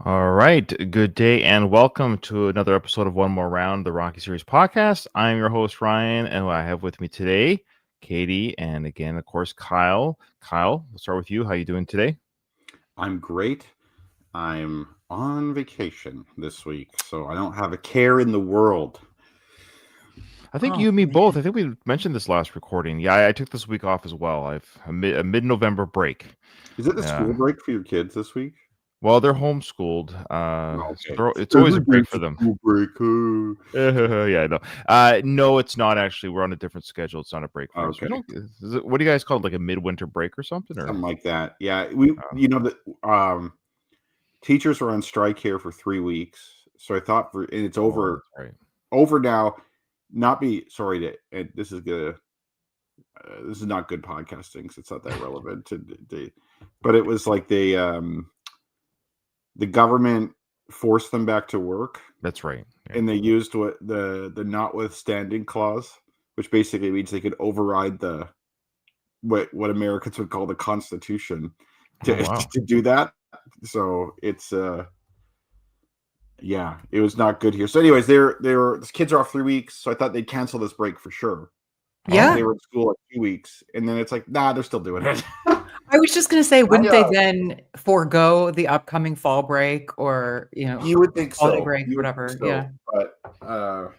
All right. Good day and welcome to another episode of One More Round, the Rocky Series podcast. I'm your host, Ryan, and I have with me today Katie and again, of course, Kyle. Kyle, we'll start with you. How you doing today? I'm great. I'm on vacation this week, so I don't have a care in the world. I think Oh, you and me both. man. I think we mentioned this last recording. Yeah, I took this week off as well. I've a mid-November break. Is it the Yeah. school break for your kids this week? Well, they're homeschooled, Oh, so okay. it's always a break for It's them. school break. Yeah, I know. No, it's not actually. We're on a different schedule. It's not a break for us. We Okay, don't. What do you guys call it? Like a midwinter break or something? Or something like that. Yeah, we. uh, The teachers are on strike here for 3 weeks, so I thought and it's oh, over. that's right. Over now. Not be sorry to. And this is gonna. This is not good podcasting because it's not that relevant to. But it was like the government forced them back to work, That's right. Yeah. and they used what the notwithstanding clause, which basically means they could override the what Americans would call the Constitution Oh to wow. to do that. So it's yeah, it was not good here. So anyways, they're the kids are off 3 weeks, so I thought they'd cancel this break for sure. Oh, They Yeah. were in school like 2 weeks, and then it's like, nah, they're still doing it. I was just gonna say, I, wouldn't they then forego the upcoming fall break or, you would think holiday so. break, You would whatever? think Yeah. so, but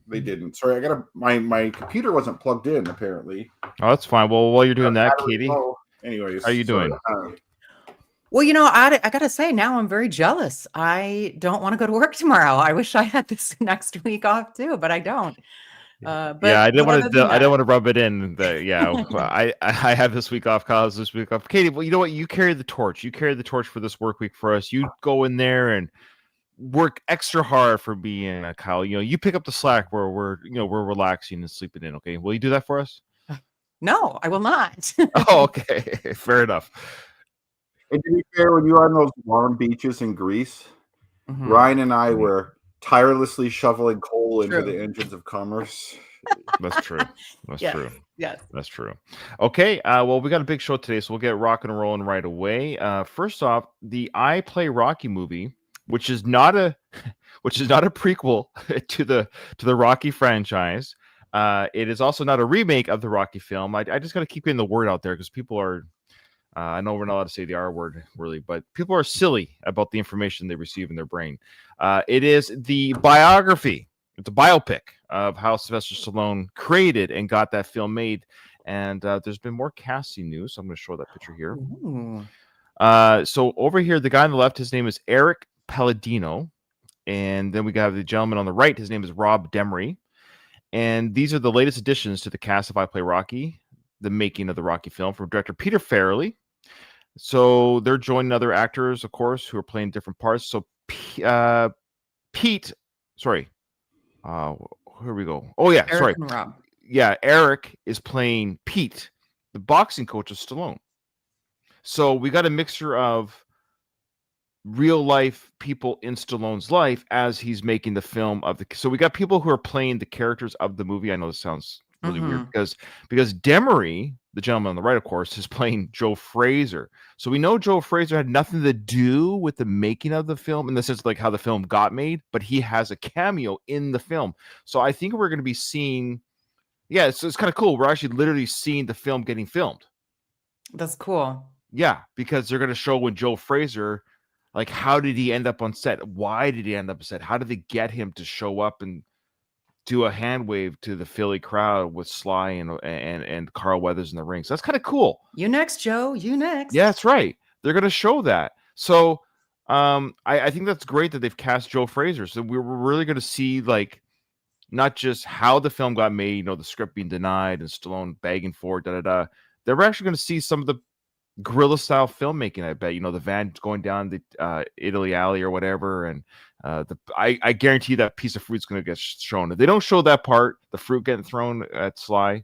they didn't. Sorry, I got my computer wasn't plugged in apparently. oh, that's fine. Well, while you're doing that, Battery Katie, low. Anyways, how you sorry. doing? Well, I gotta say, now I'm very jealous. I don't wanna go to work tomorrow. I wish I had this next week off too, but I don't. Yeah, But I didn't want other to. than I didn't that want to rub it in. That I have this week off. Kyle's this week off. Katie, well, you know what? You carry the torch. You carry the torch for this work week for us. You go in there and work extra hard for me and Kyle. You know, you pick up the slack where we're relaxing and sleeping in. Okay, will you do that for us? No, I will not. Oh, okay, fair enough. And to be fair, when you were on those warm beaches in Greece, Mhm. Ryan and I Mhm. were tirelessly shoveling coal into True. the engines of commerce. That's true. That's Yes. true. Yes. That's true. Okay. Well, we got a big show today, so we'll get rocking and rolling right away. First off, the I Play Rocky movie, which is not a which is not a prequel to the Rocky franchise. It is also not a remake of the Rocky film. I just got to keep getting the word out there because people are. I know we're not allowed to say the R word, really, but people are silly about the information they receive in their brain. It is the biography. It's a biopic of how Sylvester Stallone created and got that film made. And there's been more casting news. So I'm going to show that picture here. Ooh. So over here, the guy on the left, his name is Eric Palladino. And then we have the gentleman on the right. His name is Rob Demery. And these are the latest additions to the cast of I Play Rocky, the making of the Rocky film from director Peter Farrelly. So they're joining other actors, of course, who are playing different parts. So Pete, sorry, here we go. Oh yeah, sorry. Eric and Rob. Yeah, Eric is playing Pete, the boxing coach of Stallone. So we got a mixture of real life people in Stallone's life as he's making the film of the. So we got people who are playing the characters of the movie. I know this sounds really weird because Demery, the gentleman on the right, of course, is playing Joe Fraser. So we know Joe Fraser had nothing to do with the making of the film in the sense of like how the film got made, but he has a cameo in the film. So I think we're going to be seeing. Yeah, it's kind of cool. We're actually literally seeing the film getting filmed. That's cool. Yeah, because they're going to show when Joe Fraser, like, how did he end up on set? Why did he end up on set? How did they get him to show up and do a hand wave to the Philly crowd with Sly and Carl Weathers in the ring? So that's kind of cool. You next, Joe. You next. Yeah, that's right. They're going to show that. So I think that's great that they've cast Joe Fraser. So we're really going to see, like, not just how the film got made, you know, the script being denied and Stallone begging for it, da-da-da. They're actually going to see some of the guerrilla style filmmaking, I bet. You know, the van going down the Italy alley or whatever. And I guarantee that piece of fruit's going to get shown. If they don't show that part, the fruit getting thrown at Sly's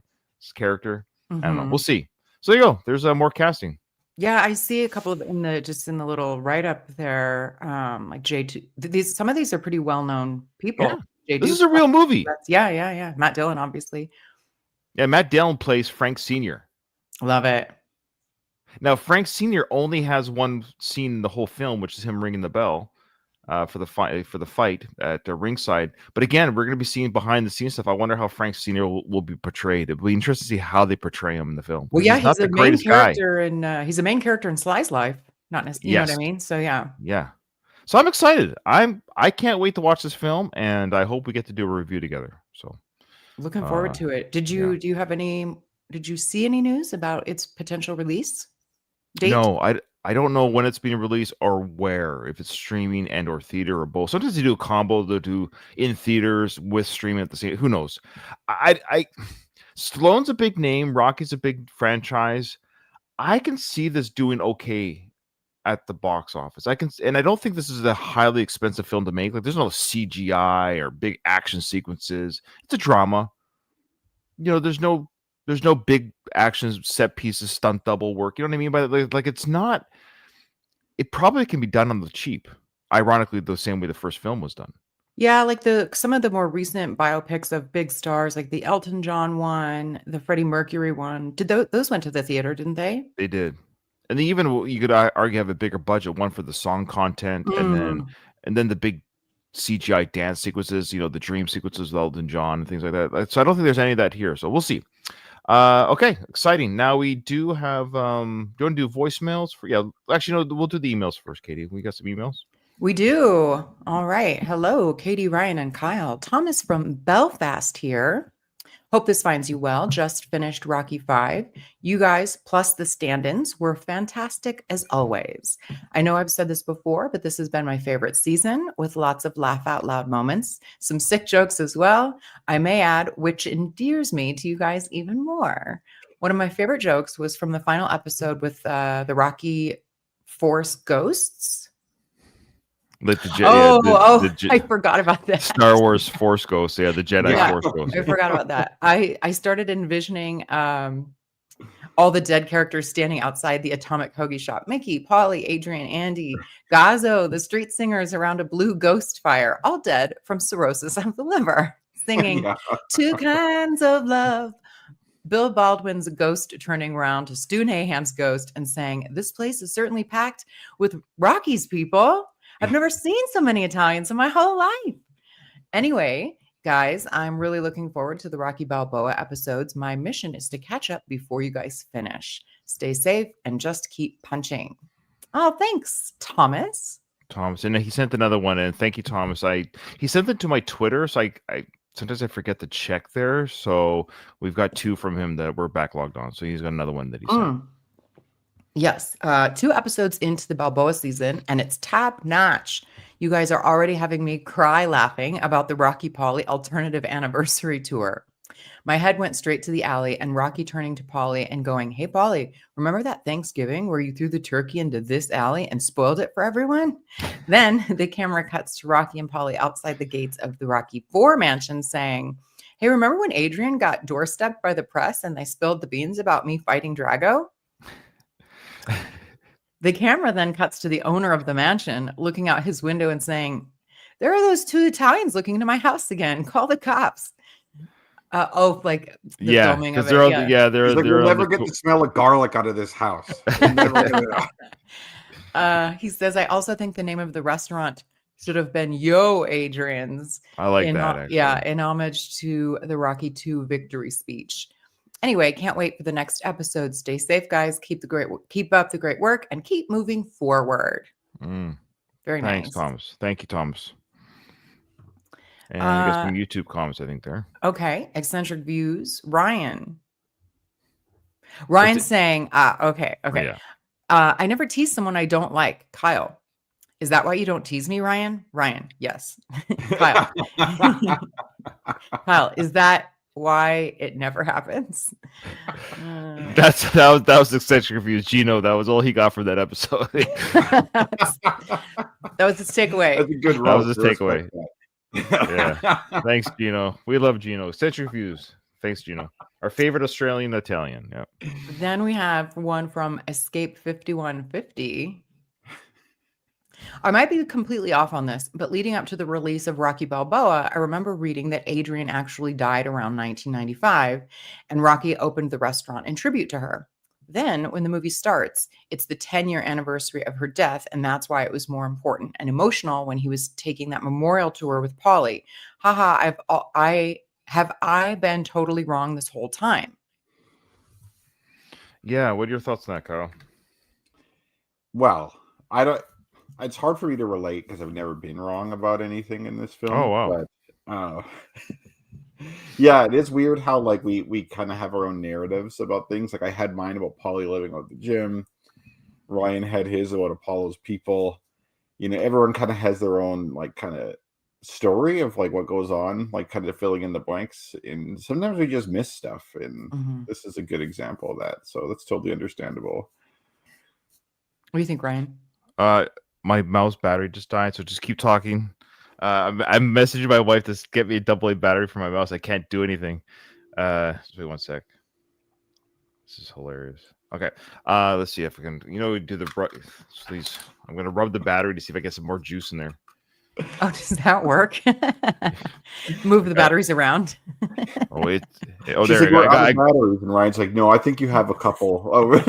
character, I don't know. We'll see. So there you go. There's more casting. Yeah, I see a couple of in the little write up there. Like J2. Some of these are pretty well known people. Yeah. J2 This is a real movie. Yeah. Matt Dillon, obviously. Yeah, Matt Dillon plays Frank Sr. Love it. Now, Frank Sr. only has one scene in the whole film, which is him ringing the bell. for the fight at ringside. But again, we're going to be seeing behind the scenes stuff. I wonder how Frank Senior will be portrayed. It'll be interesting to see how they portray him in the film. Well, 'Cause yeah, he's not he's a the main greatest guy. character and he's a main character in Sly's life. Not necessarily, you know what I Yes. mean? So yeah. Yeah. So I'm excited. I can't wait to watch this film, and I hope we get to do a review together. So Looking forward Uh, to it. yeah. Did you see any news about its potential release date? No, I don't know when it's being released or where, if it's streaming and or theater or both. Sometimes they do a combo. They'll do in theaters with streaming at the same. Who knows? I Stallone's a big name. Rocky's a big franchise. I can see this doing okay at the box office. And I don't think this is a highly expensive film to make. Like, there's no CGI or big action sequences. It's a drama. You know, there's no big action set pieces, stunt double work. You know what I mean? By like it's not. It probably can be done on the cheap. Ironically, the same way the first film was done. Yeah, like some of the more recent biopics of big stars, like the Elton John one, the Freddie Mercury one. Did those went to the theater, didn't they? They did, and they even you could argue have a bigger budget, one for the song content, Mm. and then the big CGI dance sequences. You know, the dream sequences with Elton John and things like that. So I don't think there's any of that here. So we'll see. Okay, exciting. Now we do have. Do you want to do voicemails? Actually, no. We'll do the emails first, Katie. We got some emails. We do. All right. Hello, Katie, Ryan, and Kyle. Thomas from Belfast here. Hope this finds you well. Just finished Rocky 5. You guys, plus the stand-ins, were fantastic as always. I know I've said this before, but this has been my favorite season with lots of laugh out loud moments, some sick jokes as well, I may add, which endears me to you guys even more. One of my favorite jokes was from the final episode with the Rocky Force Ghosts. Like the I forgot about that. Star Wars Force Ghost, the Jedi Force Ghost. I forgot about that. I started envisioning all the dead characters standing outside the Atomic Hoagie shop. Mickey, Polly, Adrian, Andy, Gazzo, the street singers around a blue ghost fire, all dead from cirrhosis of the liver, singing two kinds of love. Bill Baldwin's ghost turning around to Stu Nahan's ghost and saying, "This place is certainly packed with Rocky's people. I've never seen so many Italians in my whole life." Anyway, guys, I'm really looking forward to the Rocky Balboa episodes. My mission is to catch up before you guys finish. Stay safe and just keep punching. Oh, thanks, Thomas. And he sent another one, and thank you, Thomas. He sent it to my Twitter, so I sometimes I forget to check there. So we've got 2 from him that we're backlogged on. So he's got another one that he sent. Yes, 2 episodes into the Balboa season, and it's top notch. You guys are already having me cry laughing about the Rocky Polly alternative anniversary tour. My head went straight to the alley and Rocky turning to Polly and going, "Hey, Polly, remember that Thanksgiving where you threw the turkey into this alley and spoiled it for everyone?" Then the camera cuts to Rocky and Polly outside the gates of the Rocky 4 mansion saying, "Hey, remember when Adrian got doorstepped by the press and they spilled the beans about me fighting Drago?" The camera then cuts to the owner of the mansion looking out his window and saying, "There are those 2 Italians looking into my house again. Call the cops." Like the filming of it. They're You'll never get the smell of garlic out of this house. You'll never get it. He says, "I also think the name of the restaurant should have been Yo Adrian's." I like that. Actually. Yeah, in homage to the Rocky 2 victory speech. Anyway, can't wait for the next episode. Stay safe, guys. Keep up the great work and keep moving forward. Very nice. Thanks, Thomas. Thank you, Thomas. And I got some YouTube comments, I think, there. Okay. Eccentric Views. Ryan's saying, okay. Yeah. I never tease someone I don't like. Kyle. Is that why you don't tease me, Ryan? Ryan, yes. Kyle. Kyle, is that why it never happens? That was Eccentric Views. Gino, that was all he got from that episode. That was his takeaway. That's a good That roast. was his takeaway. Yeah. Thanks, Gino. We love Gino. Eccentric Views. Thanks, Gino. Our favorite Australian Italian. Yeah. Then we have one from Escape 5150. I might be completely off on this, but leading up to the release of Rocky Balboa, I remember reading that Adrian actually died around 1995, and Rocky opened the restaurant in tribute to her. Then when the movie starts, it's the 10-year anniversary of her death, and that's why it was more important and emotional when he was taking that memorial tour with Polly. Haha, I been totally wrong this whole time? Yeah, what are your thoughts on that, Kyle? Well, I don't. It's hard for me to relate because I've never been wrong about anything in this film. Oh, wow. But, yeah, it is weird how like we kind of have our own narratives about things. Like I had mine about Polly living at the gym. Ryan had his about Apollo's people. You know, everyone kind of has their own like kind of story of like what goes on, like kind of filling in the blanks. And sometimes we just miss stuff, and this is a good example of that. So that's totally understandable. What do you think, Ryan? My mouse battery just died, so just keep talking. I'm messaging my wife to get me a AA battery for my mouse. I can't do anything. Just wait 1 sec. This is hilarious. Okay. Let's see if we can, do the please. I'm gonna rub the battery to see if I get some more juice in there. Oh, does that work? Move the batteries around. Oh wait. Oh, She's there like, we go. I got batteries, and Ryan's like, no, I think you have a couple. Oh, well,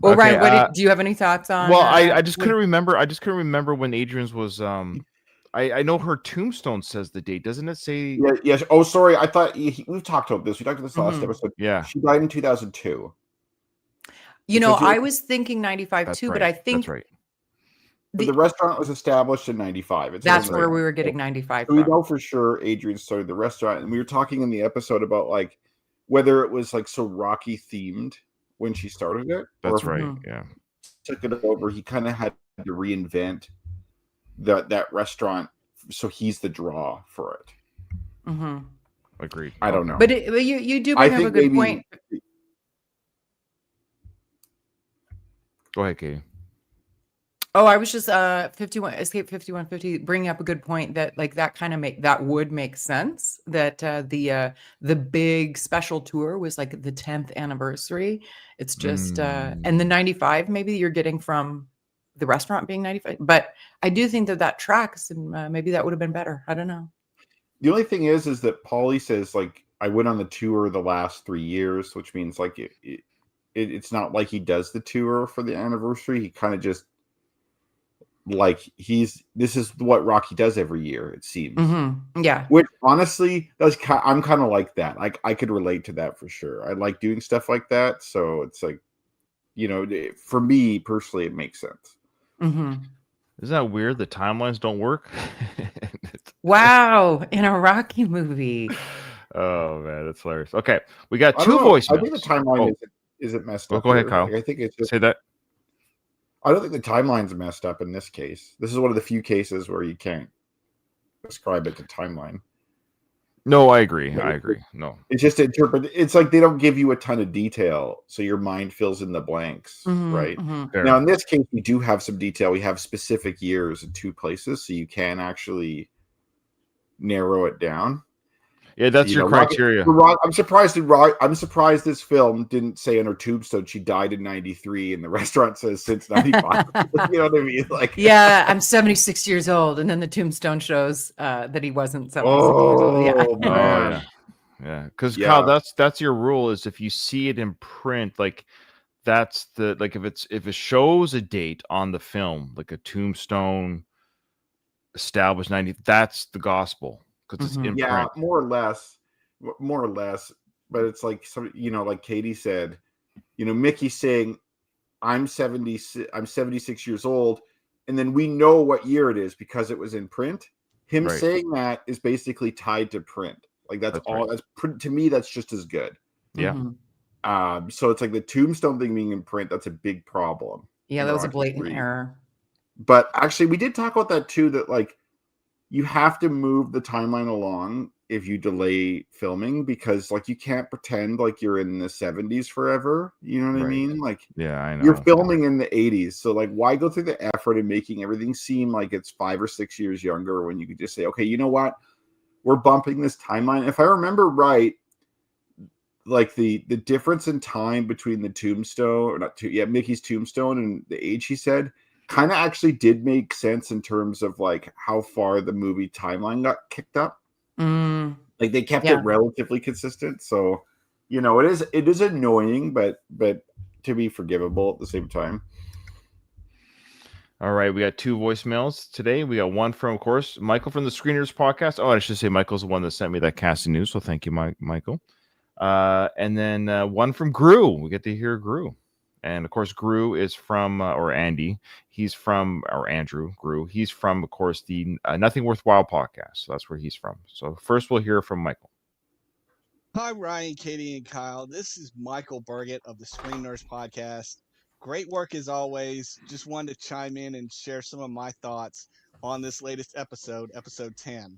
okay, Ryan, do you have any thoughts on? Well, I just couldn't remember. I just couldn't remember when Adrian's was. I know her tombstone says the date, doesn't it? Say yes. Oh, sorry. I thought we've talked about this. We talked about this last episode. Yeah, she died in 2002. I was thinking 95 too, right. but I think that's right. The restaurant was established in 95. That's where we were getting 95 so from. we know for sure Adrian started the restaurant, and we were talking in the episode about like whether it was like so Rocky themed when she started it. That's right. Yeah, took it over. He kind of had to reinvent that restaurant, so he's the draw for it. Agreed. I don't know, but you do bring up a good point. Go ahead, Katie. Oh, I was just Escape 5150 bringing up a good point that like that kind of that would make sense that the big special tour was like the 10th anniversary. It's just and the 95 maybe you're getting from the restaurant being 95, but I do think that tracks, and maybe that would have been better. I don't know. The only thing is that Paulie says like I went on the tour the last 3 years, which means like it's not like he does the tour for the anniversary. He kind of just like this is what Rocky does every year, it seems. Yeah, which honestly I'm kind of like that. Like I could relate to that for sure. I like doing stuff like that, so it's like, for me personally it makes sense. Isn't that weird? The timelines don't work. Wow, in a Rocky movie. Oh man, that's hilarious. Okay, we got two voicemails. I think the timeline isn't messed up. Go ahead, Kyle. Like, I think it's just, say that. I don't think the timeline's messed up in this case. This is one of the few cases where you can't ascribe it to timeline. No, I agree. No, it's just it's like they don't give you a ton of detail, so your mind fills in the blanks, right? Now, in this case, we do have some detail. We have specific years in 2 places, so you can actually narrow it down. Yeah, that's your criteria. I'm surprised this film didn't say on her tombstone she died in 93, and the restaurant says since 95. You know what I mean? Like, yeah, I'm 76 years old, and then the tombstone shows that he wasn't 76 years old. Yeah, yeah. Because Kyle, that's your rule. Is if you see it in print, like that's if it shows a date on the film, like a tombstone established 90, that's the gospel. Because it's in print. more or less. But it's like like Katie said, Mickey's saying, I'm 76 years old, and then we know what year it is because it was in print. Him saying that is basically tied to print. Like that's all. Right. That's to me. That's just as good. Yeah. So it's like the tombstone thing being in print. That's a big problem. Yeah, that was a blatant error. But actually, we did talk about that too. That like, you have to move the timeline along if you delay filming, because like you can't pretend like you're in the 70s forever. You know what I mean? Like, yeah, I know. You're filming in the 80s. So like, why go through the effort of making everything seem like it's 5 or 6 years younger when you could just say, okay, you know what? We're bumping this timeline. If I remember right, like the difference in time between the tombstone Mickey's tombstone and the age he said kind of actually did make sense in terms of like how far the movie timeline got kicked up. Like they kept it relatively consistent. So you know, it is annoying, but to be forgivable at the same time. All right, we got 2 voicemails today. We got one from, of course, Michael from the Screeners podcast. Oh, I should say Michael's the one that sent me that casting news, so thank you, Michael. And then one from Gru. We get to hear Gru. And of course, Gru is from, or Andy. He's from, or Andrew Gru. He's from, of course, the Nothing Worthwhile podcast. So that's where he's from. So first, we'll hear from Michael. Hi, Ryan, Katie, and Kyle. This is Michael Burgett of the Screen Nurse Podcast. Great work as always. Just wanted to chime in and share some of my thoughts on this latest episode, episode 10.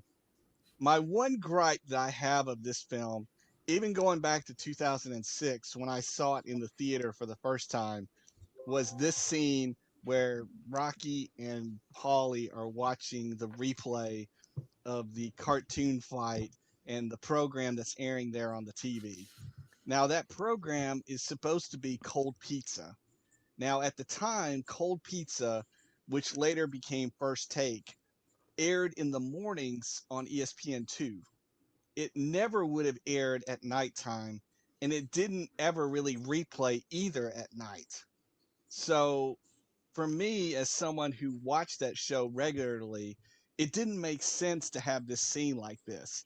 My one gripe that I have of this film, even going back to 2006 when I saw it in the theater for the first time, was this scene where Rocky and Paulie are watching the replay of the cartoon fight and the program that's airing there on the TV. Now, that program is supposed to be Cold Pizza. Now, at the time, Cold Pizza, which later became First Take, aired in the mornings on ESPN2. It never would have aired at nighttime, and it didn't ever really replay either at night. So, for me, as someone who watched that show regularly, it didn't make sense to have this scene like this.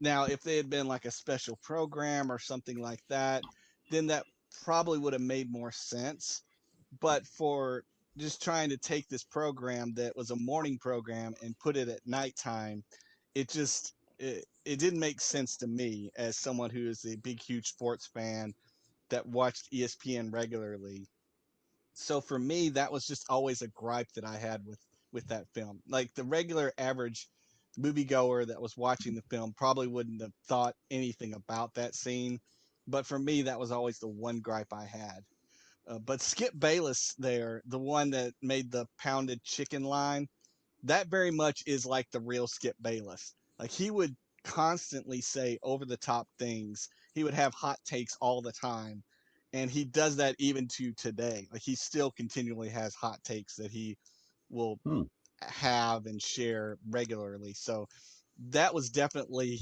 Now, if they had been like a special program or something like that, then that probably would have made more sense. But for just trying to take this program that was a morning program and put it at nighttime, it didn't make sense to me as someone who is a big, huge sports fan that watched ESPN regularly. So for me, that was just always a gripe that I had with that film. Like the regular average moviegoer that was watching the film probably wouldn't have thought anything about that scene, but for me, that was always the one gripe I had. But Skip Bayless there, the one that made the pounded chicken line, that very much is like the real Skip Bayless. Like he would constantly say over the top things. He would have hot takes all the time. And he does that even to today. Like he still continually has hot takes that he will Hmm. have and share regularly. So that was definitely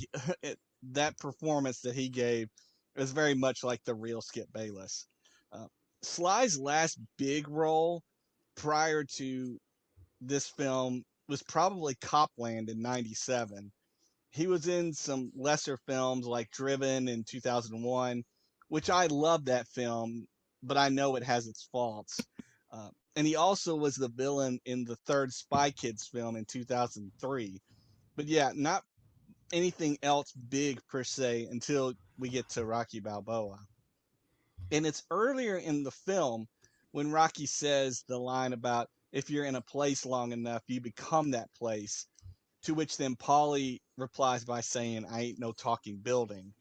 that performance that he gave was very much like the real Skip Bayless. Uh, Sly's last big role prior to this film was probably Copland in '97. He was in some lesser films like Driven in 2001, which I love that film, but I know it has its faults. And he also was the villain in the third Spy Kids film in 2003. But yeah, not anything else big per se until we get to Rocky Balboa. And it's earlier in the film when Rocky says the line about if you're in a place long enough, you become that place. To which then Paulie replies by saying, I ain't no talking building.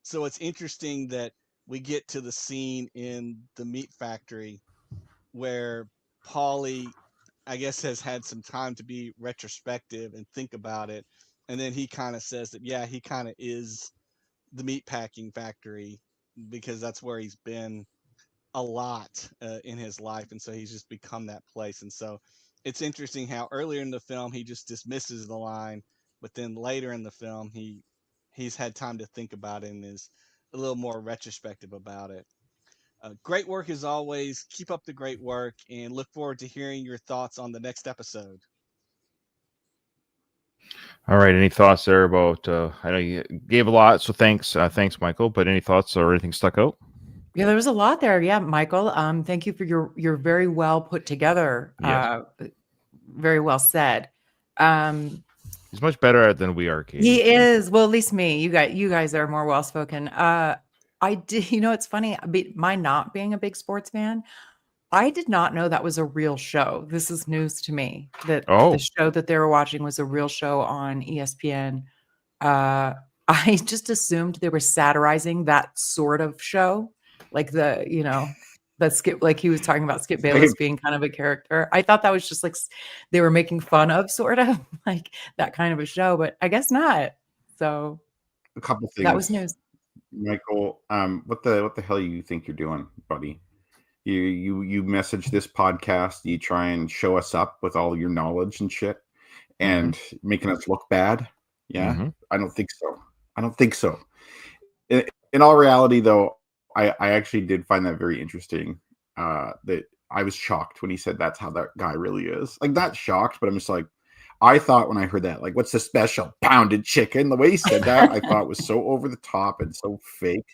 So it's interesting that we get to the scene in the meat factory where Paulie, I guess, has had some time to be retrospective and think about it. And then he kind of says that, yeah, he kind of is the meat packing factory because that's where he's been a lot in his life, and so he's just become that place. And so it's interesting how earlier in the film he just dismisses the line, but then later in the film he's had time to think about it and is a little more retrospective about it. Great work as always. Keep up the great work, and look forward to hearing your thoughts on the next episode. All right. Any thoughts there about? I know you gave a lot, so thanks, Michael. But any thoughts or anything stuck out? Yeah, there was a lot there. Yeah, Michael. Thank you for your very well put together. Yes. Very well said. He's much better at it than we are, Katie. He is. Well, at least me. You guys are more well spoken. I did. You know, it's funny. My not being a big sports fan, I did not know that was a real show. This is news to me. That Oh. the show that they were watching was a real show on ESPN. I just assumed they were satirizing that sort of show, like that Skip, like he was talking about Skip Bayless being kind of a character. I thought that was just like they were making fun of sort of like that kind of a show, but I guess not. So A couple things. that was news. Michael, what the hell you think you're doing, buddy? You message this podcast, you try and show us up with all your knowledge and shit and making us look bad. Yeah. Mhm. I don't think so. in all reality, though, I actually did find that very interesting. That I was shocked when he said that's how that guy really is. Like, not shocked, but I'm just like, I thought when I heard that, like, what's the special pounded chicken? The way he said that, I thought was so over the top and so fake.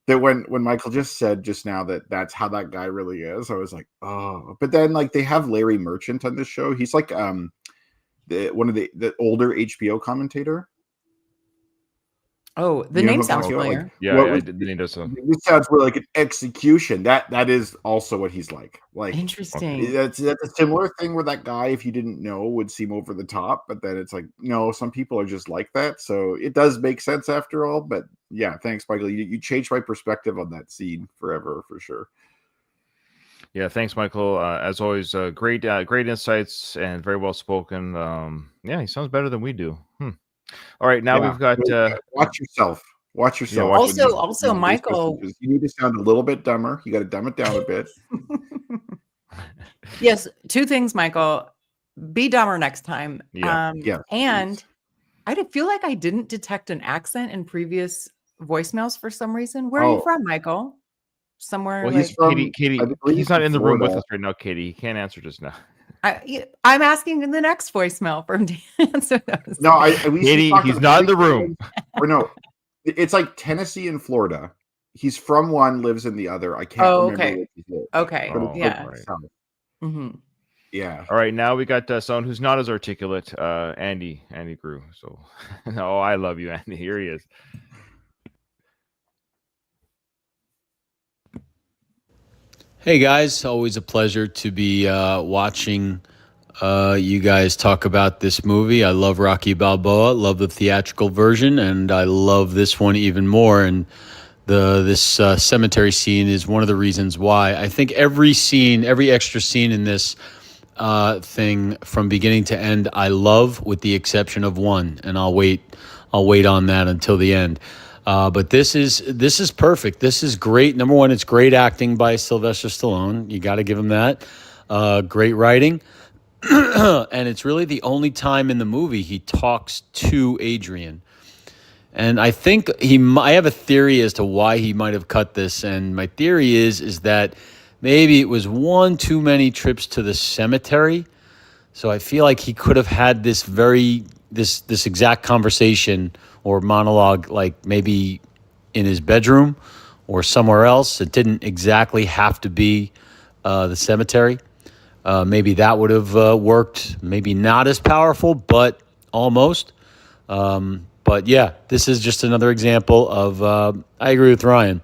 That when Michael just said just now that that's how that guy really is, I was like, oh. But then like they have Larry Merchant on this show. He's like one of the older HBO commentator. Oh, the You know name who I'm sounds talking about? familiar. Like, Yeah, what I was did. The name does so. this sounds more like an execution. That is also what he's like. Like Interesting. that's a similar thing where that guy, if you didn't know, would seem over the top, but then it's like, no, some people are just like that. So it does make sense after all. But yeah, thanks, Michael. You changed my perspective on that scene forever for sure. Yeah, thanks, Michael. As always, great insights and very well spoken. Yeah, he sounds better than we do. All right, now Yeah. we've got. Watch yourself. Watch yourself. watch when Also, you Michael. because you need to sound a little bit dumber. You got to dumb it down a bit. Yes, two things, Michael. Be dumber next time. Yeah. Yeah, and please. I did feel like I didn't detect an accent in previous voicemails for some reason. Where are you Oh. from, Michael? Somewhere Well, like he's from. Katie, I believe he's not in the room with Florida. us right now. Katie, he can't answer just now. I'm asking in the next voicemail from Dan. So No, Katie, he's not in the room. Or no, it's like Tennessee and Florida. He's from one, lives in the other. I can't remember okay. which is it. Okay. But it's Yeah. like south. Mm-hmm. Yeah. All right, now we got someone who's not as articulate, Andy Grew. So, oh, I love you, Andy. Here he is. Hey guys, always a pleasure to be watching you guys talk about this movie. I love Rocky Balboa, love the theatrical version, and I love this one even more. And this cemetery scene is one of the reasons why. I think every extra scene in this thing from beginning to end, I love, with the exception of one, and I'll wait on that until the end. But this is perfect. This is great. Number one, it's great acting by Sylvester Stallone. You got to give him that. Great writing. And it's really the only time in the movie he talks to Adrian. And I think I have a theory as to why he might have cut this. And my theory is that maybe it was one too many trips to the cemetery. So I feel like he could have had this exact conversation or monologue, like maybe in his bedroom or somewhere else. It didn't exactly have to be the cemetery. Maybe that would have worked. Maybe not as powerful, but almost. But yeah, this is just another example of. I agree with Ryan.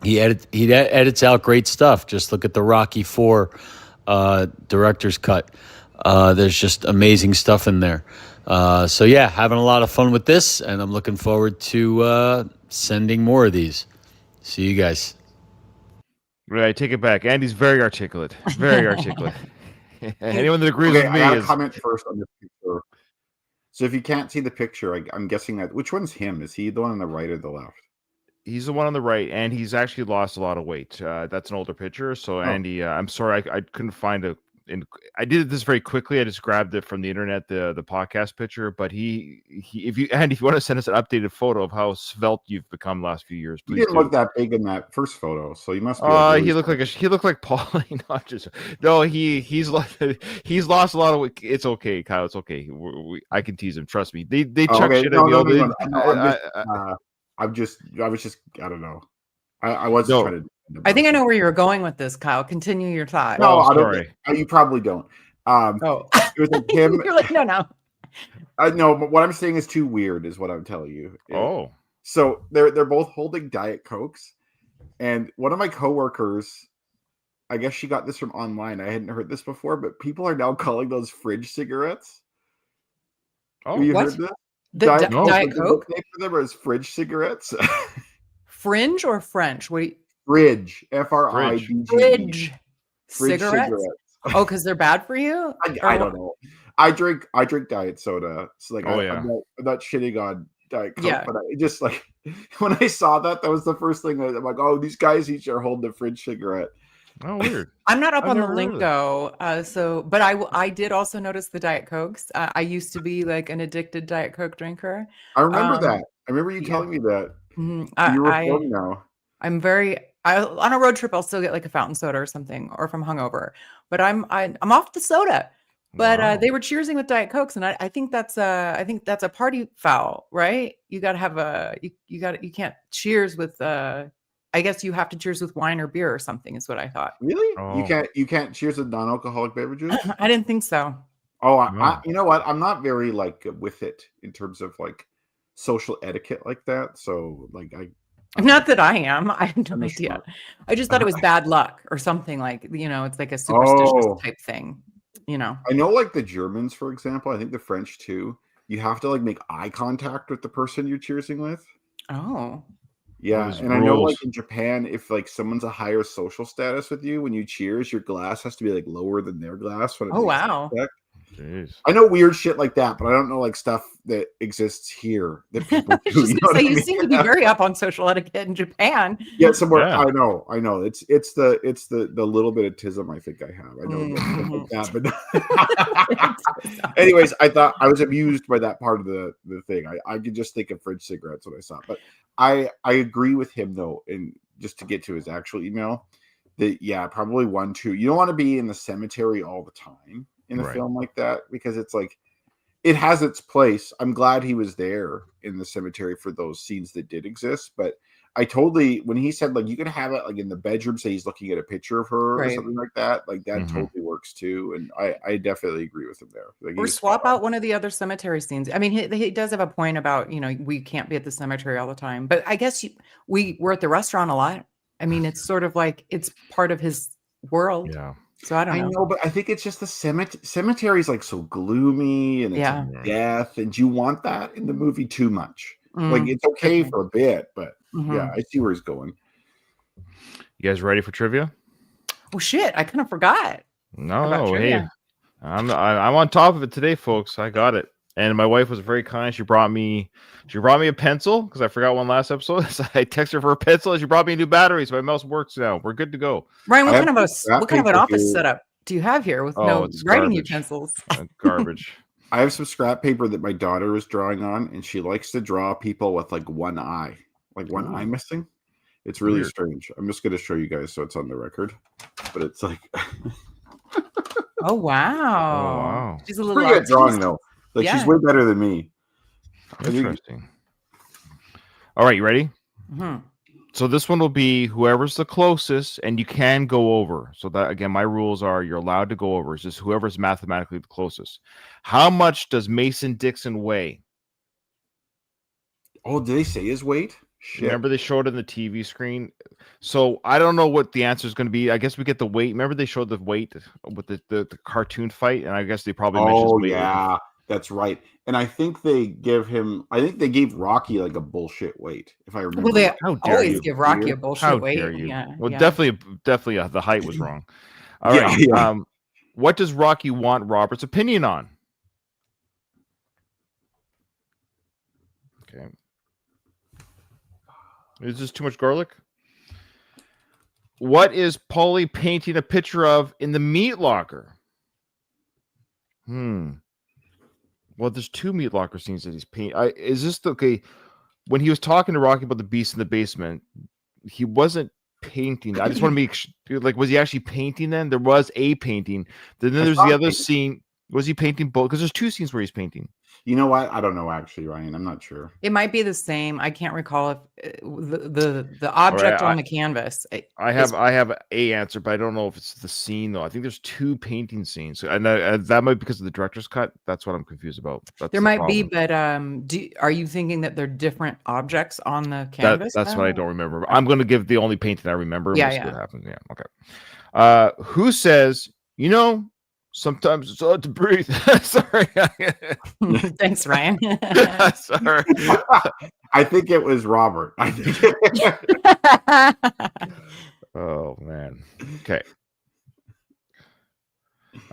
He edits out great stuff. Just look at the Rocky IV director's cut. There's just amazing stuff in there. So yeah, having a lot of fun with this, and I'm looking forward to sending more of these. See you guys. Right, take it back. Andy's very articulate. Very articulate. Anyone that agrees Okay, with I me gotta is. comment first on this picture. So if you can't see the picture, I'm guessing that which one's him? Is he the one on the right or the left? He's the one on the right, and he's actually lost a lot of weight. That's an older picture. So, Andy, I'm sorry, I couldn't find a. And I did this very quickly. I just grabbed it from the internet, the podcast picture. But if you want to send us an updated photo of how svelte you've become last few years, He please didn't do. look that big in that first photo, so you must be. He looked like Paulie, not just. No, he's lost a lot of weight. It's okay, Kyle. It's okay. I can tease him. Trust me. They chuck shit at me all day. I was just, I don't know. I was trying to. I think I know where you're going with this, Kyle. Continue your thought. No, I don't. Sorry. You probably don't. It was like him. You're like, no. No, but what I'm saying is too weird, is what I'm telling you. Oh. So they're both holding Diet Cokes, and one of my coworkers, I guess she got this from online. I hadn't heard this before, but people are now calling those fridge cigarettes. Oh, have you what? heard this? Diet The Coke? nickname for them is fridge cigarettes. Fringe or French? Wait, Fridge, F-R-I-D-G-E. fridge Fridge cigarettes? Oh, because they're bad for you? I don't know. I drink diet soda. So like, I'm not shitting on Diet Coke, but I just like when I saw that was the first thing I'm like, oh, these guys each are holding a fridge cigarette. Oh, weird. I'm not up on the lingo, but I did also notice the Diet Cokes. I used to be like an addicted Diet Coke drinker. I remember that. I remember you telling me that. You were young now. On a road trip, I'll still get like a fountain soda or something, or if I'm hungover. But I'm off the soda. But Wow. they were cheersing with Diet Cokes, and I think that's a party foul, right? You got to have you can't cheers with I guess you have to cheers with wine or beer or something is what I thought. Really? Oh. You can't cheers with non-alcoholic beverages? I didn't think so. Oh, No. you know what? I'm not very like with it in terms of like social etiquette like that. So like Not that I am. I have no I'm idea. sure. I just thought it was bad luck or something like, it's like a superstitious Oh. type thing, I know like the Germans, for example, I think the French too, you have to like make eye contact with the person you're cheersing with. Oh. Yeah, Those and I know like rules. in Japan, if like someone's a higher social status with you, when you cheers, your glass has to be like lower than their glass when it Oh, makes wow. contact. Jeez. I know weird shit like that, but I don't know like stuff that exists here that people I was do. just You know gonna what say I you mean? seem to be very up on social etiquette in Japan. Yeah, somewhere Yeah. I know. It's the little bit of tism I think I have. I know stuff like that, but anyways, I thought I was amused by that part of the thing. I could just think of fridge cigarettes when I saw it. But I agree with him though, and just to get to his actual email, that yeah, probably 1, 2. You don't want to be in the cemetery all the time in a Right. film like that because it's like it has its place. I'm glad he was there in the cemetery for those scenes that did exist, but I totally when he said like you could have it like in the bedroom, say he's looking at a picture of her or Right. something like that Mhm. totally works too. And I definitely agree with him there. Like, Or he's swap spot on. out one of the other cemetery scenes. I mean, he does have a point about, we can't be at the cemetery all the time. But I guess we're at the restaurant a lot. I mean, it's sort of like it's part of his world. Yeah. So I don't I know. know, but I think it's just the cemetery is like so gloomy and it's Yeah. like death, and you want that in the movie too much. Like Mm, it's okay okay. for a bit, but Mhm. yeah, I see where he's going. You guys ready for trivia? Oh shit! I kind of forgot. No, About hey, trivia. I'm on top of it today, folks. I got it. And my wife was very kind. She brought me a pencil because I forgot one last episode. So I texted her for a pencil, and she brought me a new battery, so my mouse works now. We're good to go. Ryan, I what have kind of scrap what kind of an paper office here. setup do you have here with Oh, no it's writing garbage. utensils? Garbage. I have some scrap paper that my daughter is drawing on, and she likes to draw people with like one eye, like one eye missing. It's really Weird. strange. I'm just going to show you guys so it's on the record, but it's like Oh wow! Oh, wow. She's a little pretty good drawing artistic. though. Like she's Yeah. way better than me. Interesting. All right, you ready? Mhm. So this one will be whoever's the closest, and you can go over. So that again, my rules are you're allowed to go over. It's just whoever's mathematically the closest. How much does Mason Dixon weigh? Oh, did they say his weight? Shit. Remember they showed it on the TV screen. So I don't know what the answer is going to be. I guess we get the weight. Remember they showed the weight with the cartoon fight, and I guess they probably mentioned Oh weight. yeah, that's right. And I think they gave Rocky like a bullshit weight, if I remember. Well, they right. How dare always you? give Rocky a Weird. bullshit How weight. dare you? Yeah. Well, yeah. definitely, the height was wrong. All Yeah, right. yeah. What does Rocky want Robert's opinion on? Okay. Is this too much garlic? What is Paulie painting a picture of in the meat locker? Well, there's 2 meat locker scenes that he's painting. Is this okay? When he was talking to Rocky about the beast in the basement, he wasn't painting. I just want to make like, was he actually painting then? There was a painting. Then there's saw the him other painting. scene. Was he painting both? Because there's 2 scenes where he's painting. You know what? I don't know actually, Ryan. I'm not sure. It might be the same. I can't recall if the object on the canvas. I have a answer, but I don't know if it's the scene though. I think there's 2 painting scenes, and that might be because of the director's cut. That's what I'm confused about. That's There the might be, problem. but are you thinking that they're different objects on the canvas? That's what I don't remember. I'm going to give the only painting I remember. And Yeah, we'll see yeah. what happens. Yeah. Okay. Who says, sometimes it's hard to breathe? Sorry. Thanks, Ryan. Sorry. I think it was Robert. I think Oh man. Okay.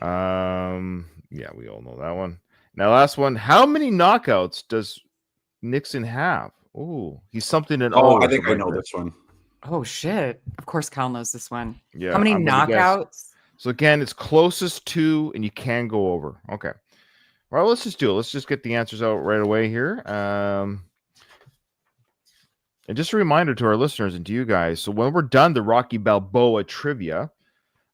Yeah, we all know that one. Now, last one. How many knockouts does Nixon have? Oh, he's something in Oh, O. I think I know this one. Oh shit! Of course, Cal knows this one. Yeah. How many I'm gonna guess. knockouts? So again, it's closest to, and you can go over. Okay. Well, let's just do it. Let's just get the answers out right away here. And just a reminder to our listeners and to you guys. So when we're done the Rocky Balboa trivia,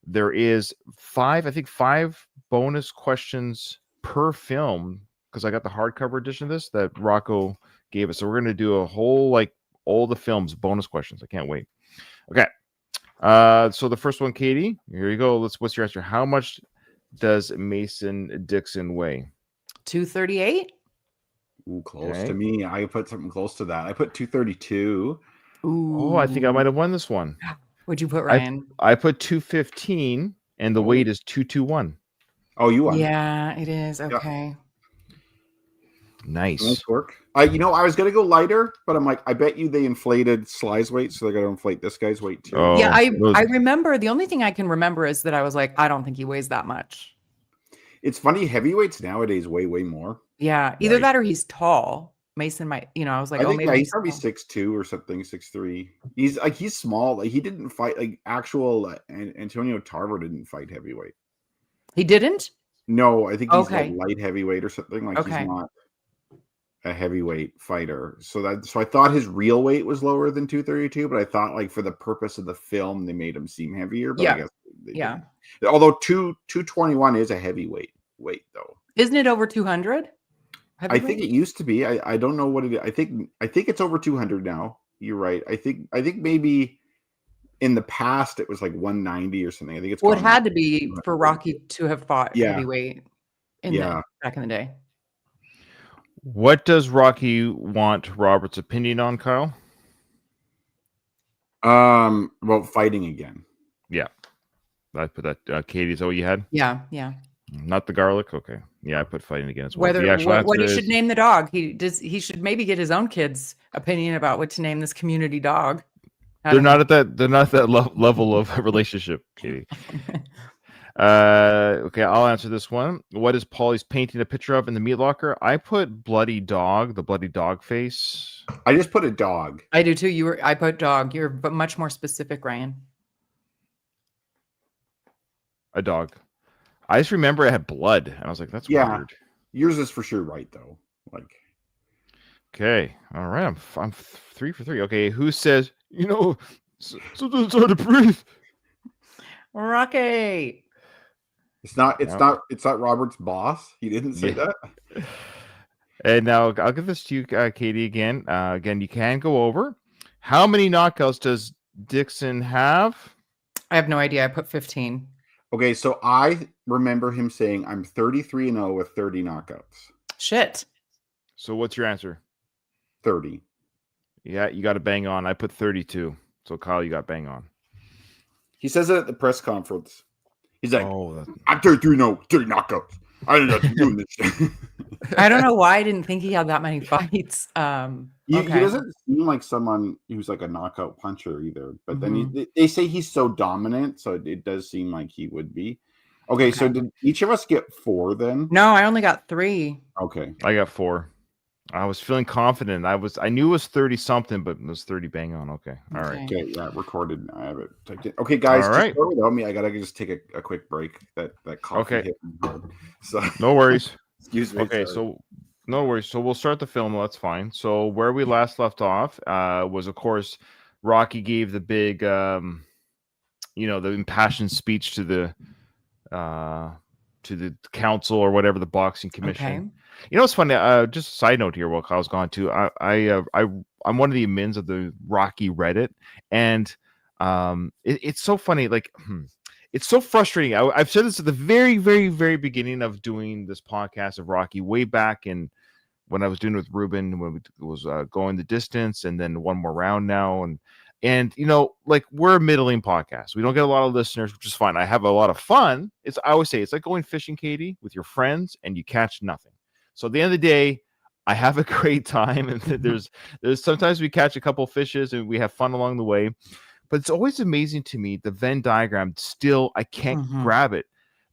there is five bonus questions per film because I got the hardcover edition of this that Rocco gave us. So we're going to do a whole all the films bonus questions. I can't wait. Okay. So the first one, Katie, here you go. What's your answer? How much does Mason Dixon weigh? 238. Ooh, close to me. I put something close to that. I put 232. Ooh. Oh, I think I might have won this one. What'd you put, Ryan? I put 215 and the weight is 221. Oh, you won. Yeah, it is. Okay. Nice work. I was gonna go lighter, but I'm like, I bet you they inflated Sly's weight, so they're gonna inflate this guy's weight too. Oh, Yeah, I remember. The only thing I can remember is that I was like, I don't think he weighs that much. It's funny, heavyweights nowadays weigh way more. Yeah, either that or he's tall. Mason might, I was like, I think, maybe he's probably 6'2" or something, 6'3". He's small. Like he didn't fight actual Antonio Tarver didn't fight heavyweight. He didn't? No, I think he's light heavyweight or something. Like Okay. He's not a heavyweight fighter. So I thought his real weight was lower than 232, but I thought for the purpose of the film they made him seem heavier. But I guess they didn't. Although 221 is a heavyweight weight though. Isn't it over 200? I think it used to be. I don't know what it is. I think it's over 200 now. You're right. I think maybe in the past it was 190 or something. I think it's it had to be for Rocky to have fought heavyweight back in the day. What does Rocky want Robert's opinion on, Kyle? About fighting again. Yeah. I put that. Katie, is that what you had? Yeah. Not the garlic? Okay. Yeah, I put fighting again as well. What he should name the dog. He should maybe get his own kids' opinion about what to name this community dog. They're not at that level of relationship, Katie. Okay, I'll answer this one. What is Paulie's painting a picture of in the meat locker? I put bloody dog, the bloody dog face. I just put a dog. I do too. I put dog. You're much more specific, Ryan. A dog. I just remember it had blood, and I was like, "That's weird." Yours is for sure right though. Okay, all right. I'm 3 for 3. Okay, who says sometimes it's hard to breathe? Rocky. It's not Robert's boss. He didn't say that. And now I'll give this to you, Katie. Again, you can go over. How many knockouts does Dixon have? I have no idea. I put 15. Okay, so I remember him saying, "I'm 33-0 with 30 knockouts." Shit. So what's your answer? 30. Yeah, you got to bang on. I put 32. So Kyle, you got bang on. He says it at the press conference. He's like, "I'm 33-0, 30 knockouts. I don't know what doing this shit." I don't know why I didn't think he had that many fights. He doesn't seem like someone who's a knockout puncher either. But then they say he's so dominant, so it does seem like he would be. Okay, so did each of us get 4 then? No, I only got 3. Okay, I got 4. I was feeling confident. I knew it was 30 something, but it was 30 bang on. Okay, all right. Okay, yeah, recorded. I have it typed in. Okay, guys, all right. Just without me, I gotta just take a quick break. That coffee hit me hard. So no worries. Excuse me. Okay, sorry. so no worries. So we'll start the film. That's fine. So where we last left off was, of course, Rocky gave the big, the impassioned speech to the council or whatever, the boxing commission. Okay. It's funny. Just a side note here, while Kyle's gone too. I'm one of the admins of the Rocky Reddit, and it's so funny. It's so frustrating. I've said this at the very, very, very beginning of doing this podcast of Rocky, way back in when I was doing it with Ruben, when it was going the distance, and then one more round now, and we're a middling podcast. We don't get a lot of listeners, which is fine. I have a lot of fun. I always say it's like going fishing, Katie, with your friends, and you catch nothing. So at the end of the day, I have a great time, and there's sometimes we catch a couple fishes and we have fun along the way. But it's always amazing to me, the Venn diagram, still, I can't grab it.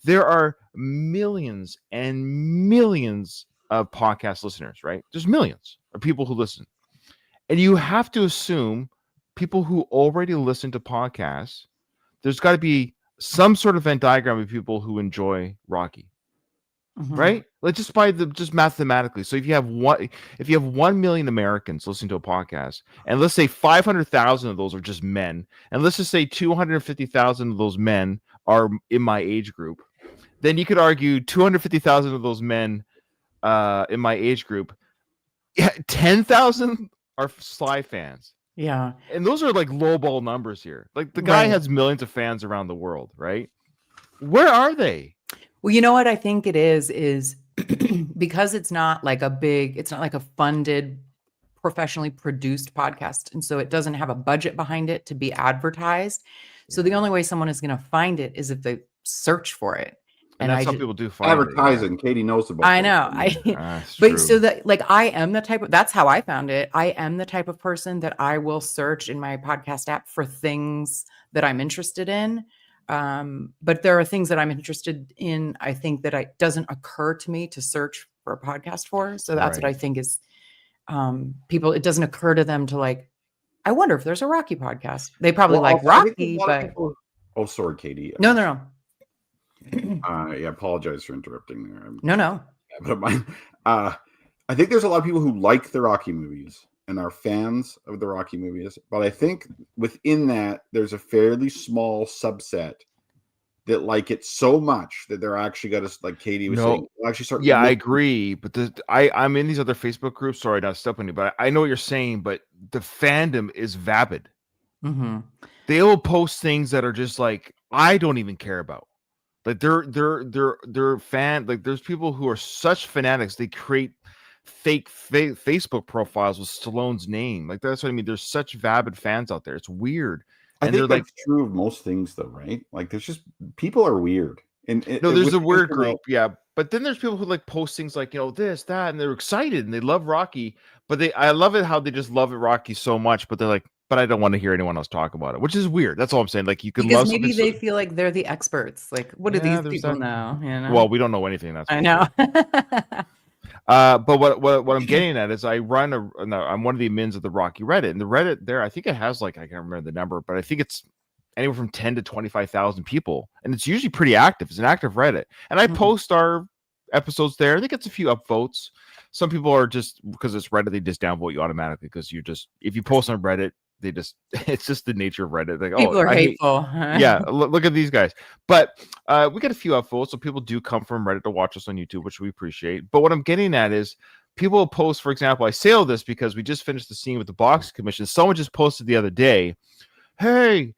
There are millions and millions of podcast listeners, right? There's millions of people who listen. And you have to assume people who already listen to podcasts, there's got to be some sort of Venn diagram of people who enjoy Rocky. Mhm. right? Like just mathematically. So if you have 1 million Americans listening to a podcast, and let's say 500,000 of those are just men, and let's just say 250,000 of those men are in my age group, then you could argue 250,000 of those men in my age group, 10,000 are Sly fans. Yeah. And those are like lowball numbers here. Like the guy has millions of fans around the world, right? Where are they? Well, you know what I think it is because it's not like it's not like a funded, professionally produced podcast. And so it doesn't have a budget behind it to be advertised. So the only way someone is going to find it is if they search for it. And that's how people do find advertising. Katie knows about. I know. But true. so that like I am the type of, that's how I found it. I am the type of person that I will search in my podcast app for things that I'm interested in. But there are things that I'm interested in, I think that it doesn't occur to me to search for a podcast for. So that's what I think is people, it doesn't occur to them to like, I wonder if there's a Rocky podcast. They probably like Rocky, but people... Oh, sorry, Katie. No. Yeah, apologize for interrupting there. No. I think there's a lot of people who like the Rocky movies and are fans of the Rocky movies, but I think within that there's a fairly small subset that like it so much that they're actually got to, like Katie was saying, actually start. Yeah, I agree, but I'm in these other Facebook groups. Sorry, not stepping you, but I know what you're saying. But the fandom is vapid. Mm-hmm. They will post things that are just like I don't even care about. Like they're fan. Like there's people who are such fanatics. They create fake Facebook profiles with Stallone's name. Like that's what I mean. There's such vapid fans out there. It's weird. I think that's true of most things, though, right? Like there's just people are weird. And there's a weird group, yeah. But then there's people who like post things like this, that, and they're excited and they love Rocky. But I love it how they just love it Rocky so much. But they're like, but I don't want to hear anyone else talk about it, which is weird. That's all I'm saying. Like you could love maybe they feel like they're the experts. Like, what do these people know? You know? Well, we don't know anything. That's I know. But what I'm getting at is I'm one of the admins of the Rocky Reddit, and the Reddit there, I think it has like I can't remember the number, but I think it's anywhere from 10 to 25,000 people, and it's usually pretty active. It's an active Reddit, and I post our episodes there. I think it's a few upvotes. Some people are just because it's Reddit, they just downvote you automatically because if you post on Reddit, it's just the nature of Reddit. Like, people are hateful. Yeah, look at these guys. But we get a few upvotes, so people do come from Reddit to watch us on YouTube, which we appreciate. But what I'm getting at is people will post, for example, I say all this because we just finished the scene with the boxing commission. Someone just posted the other day, hey,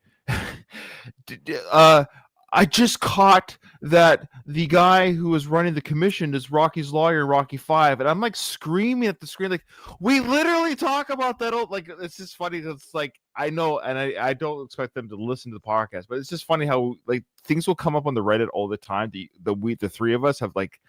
I just caught that the guy who was running the commission is Rocky's lawyer in Rocky 5. And I'm like screaming at the screen, like, we literally talk about that. Like, it's just funny. It's like, I know, and I don't expect them to listen to the podcast, but it's just funny how like things will come up on the Reddit all the time. The three of us have like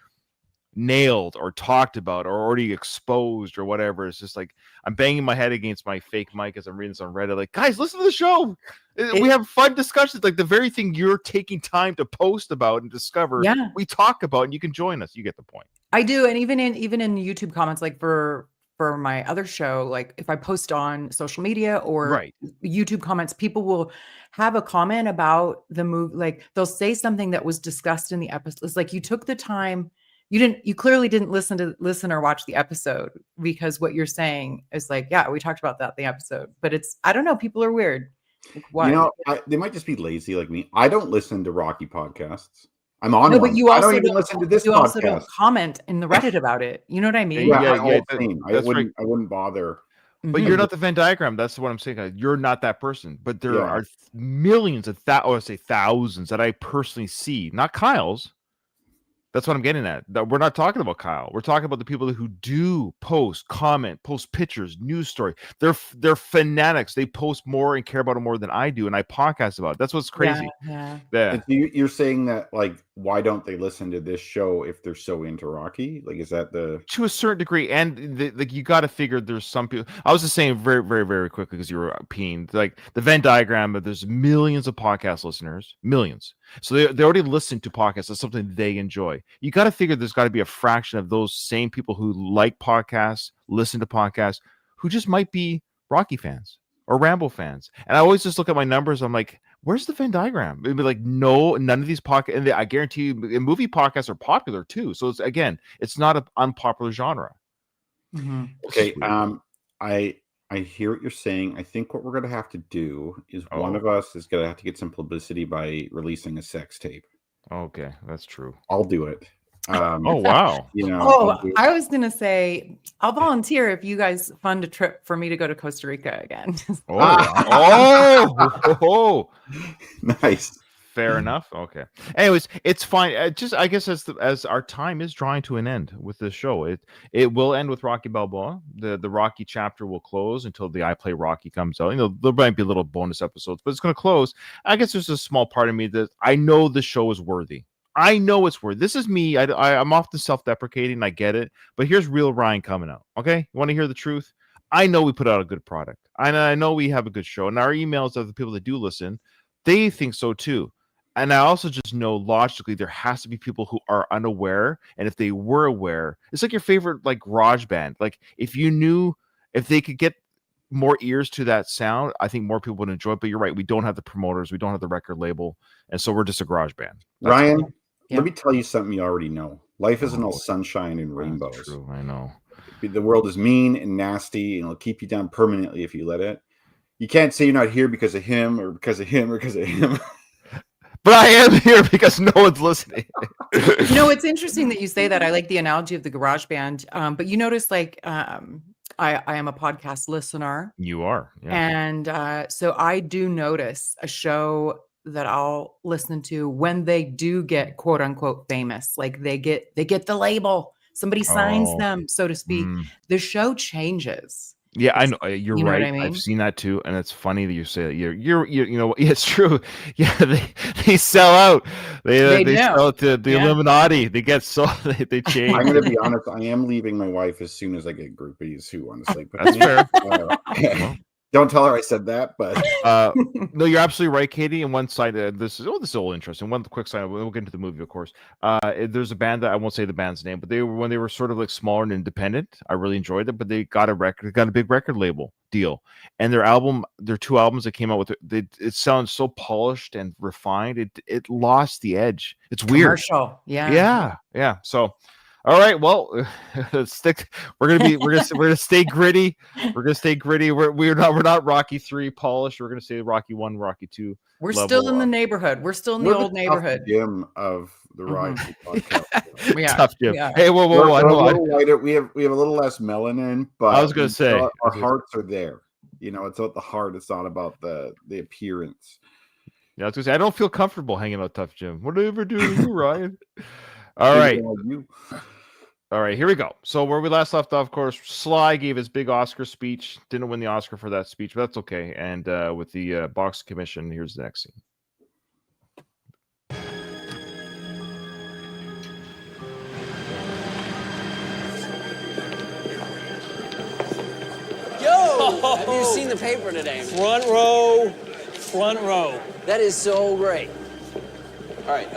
nailed or talked about or already exposed or whatever. It's just like I'm banging my head against my fake mic as I'm reading this on Reddit. Like, guys, listen to the show. We have fun discussions. Like the very thing you're taking time to post about and discover, we talk about, and you can join us. You get the point. I do, and even in YouTube comments, like for my other show, like if I post on social media or YouTube comments, people will have a comment about the movie. Like they'll say something that was discussed in the episode. It's like you took the time. You clearly didn't listen or watch the episode because what you're saying is like, yeah, we talked about that in the episode, but I don't know. People are weird. Like, why? They might just be lazy like me. I don't listen to Rocky podcasts. I'm on. No, but you also I don't even listen to this podcast. You also don't comment in the Reddit about it. You know what I mean? I wouldn't bother. But you're not the Venn diagram. That's what I'm saying. You're not that person. But there are millions of thousands that I personally see. Not Kyle's. That's what I'm getting at. That we're not talking about Kyle. We're talking about the people who do post, comment, post pictures, news story. They're fanatics. They post more and care about it more than I do, and I podcast about it. That's what's crazy. Yeah. And so you're saying that, like, why don't they listen to this show if they're so into Rocky? Like, is that to a certain degree? And like, you got to figure there's some people. I was just saying very, very, very quickly because you were peeing. Like the Venn diagram, but there's millions of podcast listeners, millions. So they already listen to podcasts. That's something they enjoy. You got to figure there's got to be a fraction of those same people who like podcasts, listen to podcasts, who just might be Rocky fans or Rambo fans. And I always just look at my numbers. I'm like, Where's the Venn diagram? It'd be like, no, none of these podcasts, and I guarantee you, movie podcasts are popular too. So it's not an unpopular genre. Mhm. Okay. I hear what you're saying. I think what we're gonna have to do is one of us is gonna have to get some publicity by releasing a sex tape. Okay, that's true. I'll do it. Oh wow. You know, Oh, I was gonna say I'll volunteer if you guys fund a trip for me to go to Costa Rica again. Oh, nice. fair enough. Okay. Anyways, it's fine. I guess as our time is drawing to an end with this show, it will end with Rocky Balboa. The Rocky chapter will close until the I Play Rocky comes out. There might be little bonus episodes, but it's going to close. I guess there's a small part of me that I know the show is worthy. I know it's worth. This is me. I'm often self-deprecating. I get it, but here's real Ryan coming out. Okay, you want to hear the truth? I know we put out a good product. I know we have a good show, and our emails of the people that do listen, they think so too. And I also just know logically there has to be people who are unaware, and if they were aware, it's like your favorite like garage band. Like if they could get more ears to that sound, I think more people would enjoy it. But you're right, we don't have the promoters, we don't have the record label, and so we're just a garage band. Ryan, Yeah. let me tell you something you already know. Life isn't all sunshine and rainbows. That's true, I know. The world is mean and nasty, and it'll keep you down permanently if you let it. You can't say you're not here because of him or because of him or because of him. But I am here because no one's listening. It's interesting that you say that. I like the analogy of the garage band. But you notice, like, I am a podcast listener. You are. Yeah. And so I do notice a show that I'll listen to when they do get quote unquote famous. Like they get the label. Somebody signs them, so to speak. The show changes. Yeah, I know. You're You know right. what I mean? I've seen that too, and it's funny that you say that. You know, it's true. Yeah, they sell out. They sell out to the Illuminati. They get they change. I'm going to be honest. I am leaving my wife as soon as I get groupies who want to sleep with That's me. fair. Don't tell her I said that, but no, you're absolutely right, Katie. And one side, this is all interesting. One quick side, we'll get into the movie, of course. There's a band that I won't say the band's name, but when they were sort of like smaller and independent, I really enjoyed it. But they got a big record label deal, and their two albums that came out with it sounds so polished and refined. It lost the edge. It's weird. Commercial, yeah. So. All right, well, we're gonna stay gritty. We're gonna stay gritty. We're not Rocky 3 polished. We're gonna say Rocky 1, Rocky 2. We're still in the neighborhood. We're still in the old neighborhood. Jim of the Rocky podcast. Yeah. Tough Jim. Yeah. Hey, whoa! We're a little lighter. We have a little less melanin, but I was gonna say our hearts are there. It's about the heart. It's not about the appearance. Yeah, I was gonna say I don't feel comfortable hanging out Tough Jim. Whatever do you, Ryan? All right. All right, here we go. So where we last left off, of course, Sly gave his big Oscar speech. Didn't win the Oscar for that speech, but that's okay. And with the box commission, here's the next scene. Yo, have you seen the paper today? Front row. That is so great. All right.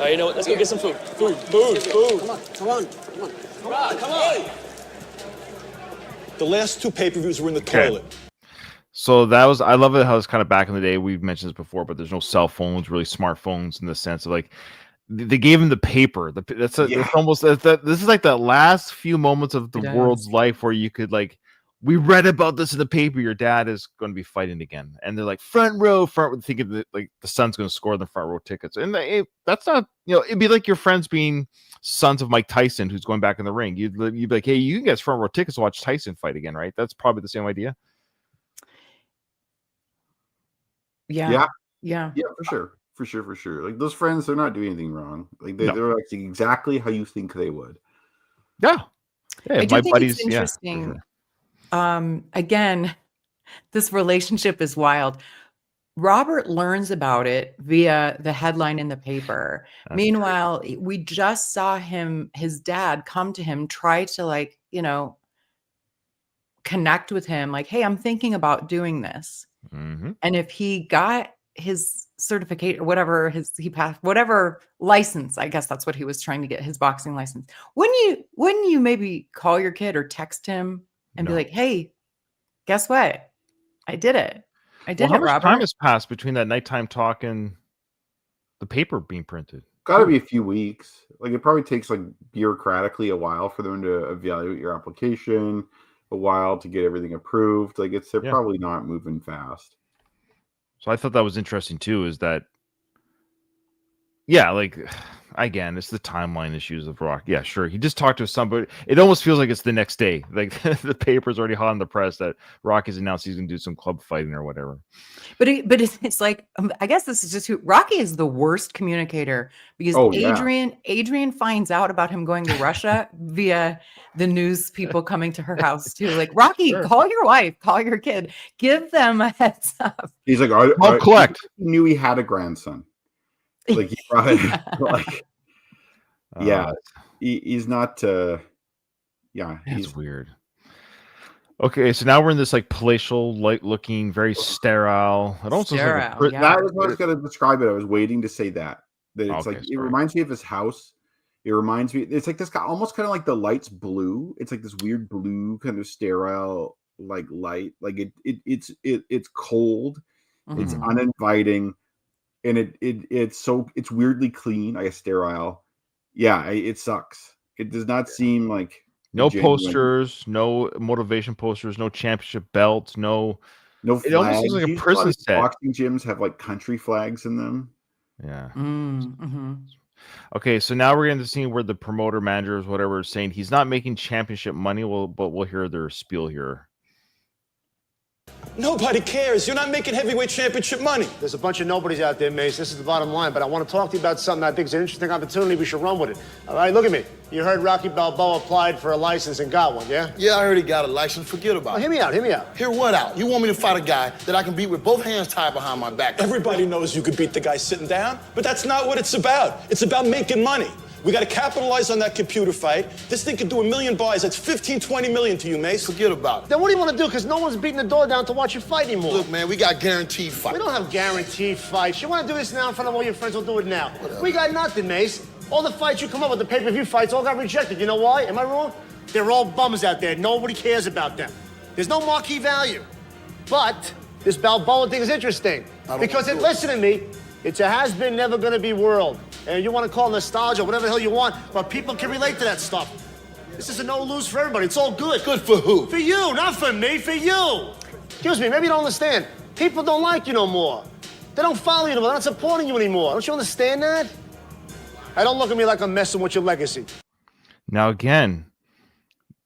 You know what? Let's go get some food. Food. Come on. Come on. The last two pay-per-views were in the Okay. toilet. So I love it how it's kind of back in the day. We've mentioned this before, but there's no cell phones, really smartphones in the sense of like they gave him the paper. That's almost this is like the last few moments of the world's life where you could like. We read about this in the paper. Your dad is going to be fighting again, and they're like front row, thinking that like the son's going to score the front row tickets, and that's not it'd be like your friends being sons of Mike Tyson who's going back in the ring. You'd be like, hey, you can get front row tickets to watch Tyson fight again, right? That's probably the same idea. Yeah, for sure. Like those friends, they're not doing anything wrong. Like they're acting exactly how you think they would. Yeah, I do my think buddies. it's interesting. Yeah, for sure. Again, this relationship is wild. Robert learns about it via the headline in the paper. Meanwhile, we just saw his dad come to him, try to connect with him. Like, hey, I'm thinking about doing this. Mm-hmm. And if he got his certificate or whatever he passed, whatever license, I guess that's what he was trying to get, his boxing license. Wouldn't you maybe call your kid or text him and be like, hey, guess what? I did it. I did how it, much Robert. time has passed between that nighttime talk and the paper being printed? Got to be a few weeks. Like it probably takes like bureaucratically a while for them to evaluate your application, a while to get everything approved. Like they're probably not moving fast. So I thought that was interesting too. Is that like again, it's the timeline issues of Rock. Yeah, sure. He just talked to somebody. It almost feels like it's the next day. Like the paper's already hot in the press that Rock has announced he's going to do some club fighting or whatever. But it's like I guess this is just who Rocky is the worst communicator because Adrian finds out about him going to Russia via the news people coming to her house too. Like Rocky, call your wife, call your kid, give them a heads up. He's like, I'll collect. He knew he had a grandson. Like he brought it. Like, he's not. He's weird. Okay, so now we're in this like palatial, light-looking, very sterile. It almost looks like that is what I was going to describe it. I was waiting to say that it's it reminds me of his house. It reminds me. It's like this guy, almost kind of like the light's blue. It's like this weird blue kind of sterile like light. Like it's cold. Mm-hmm. It's uninviting, and it's weirdly clean. I guess sterile. Yeah, it sucks. It does not seem like. No posters, no motivation posters, no championship belts, no flags. It almost looks like a prison set. Boxing gyms have like country flags in them. Yeah. Mm-hmm. Okay, so now we're getting to the scene where the promoter, managers, whatever, is saying he's not making championship money. But we'll hear their spiel here. Nobody cares. You're not making heavyweight championship money. There's a bunch of nobodies out there, Mace. This is the bottom line. But I want to talk to you about something I think is an interesting opportunity. We should run with it. All right, look at me. You heard Rocky Balboa applied for a license and got one, yeah? Yeah, I heard he got a license. Forget about it. Hear me out. Hear what out? You want me to fight a guy that I can beat with both hands tied behind my back? Everybody knows you could beat the guy sitting down, but that's not what it's about. It's about making money. We got to capitalize on that computer fight. This thing could do 1 million buys. That's 15, 20 million to you, Mace. Forget about it. Then what do you want to do? Because no one's beating the door down to watch you fight anymore. Look, man, we got guaranteed fights. We don't have guaranteed fights. You want to do this now in front of all your friends, we'll do it now. Whatever. We got nothing, Mace. All the fights you come up with, the pay-per-view fights, all got rejected. You know why? Am I wrong? They're all bums out there. Nobody cares about them. There's no marquee value. But this Balboa thing is interesting. Because listen to me, it's a has-been, never gonna be world. And you want to call nostalgia, whatever the hell you want, but people can relate to that stuff. This is a no-lose for everybody. It's all good. Good for who? For you, not for me, for you. Excuse me, maybe you don't understand. People don't like you no more. They don't follow you no more. They're not supporting you anymore. Don't you understand that? I don't look at me like I'm messing with your legacy. Now, again,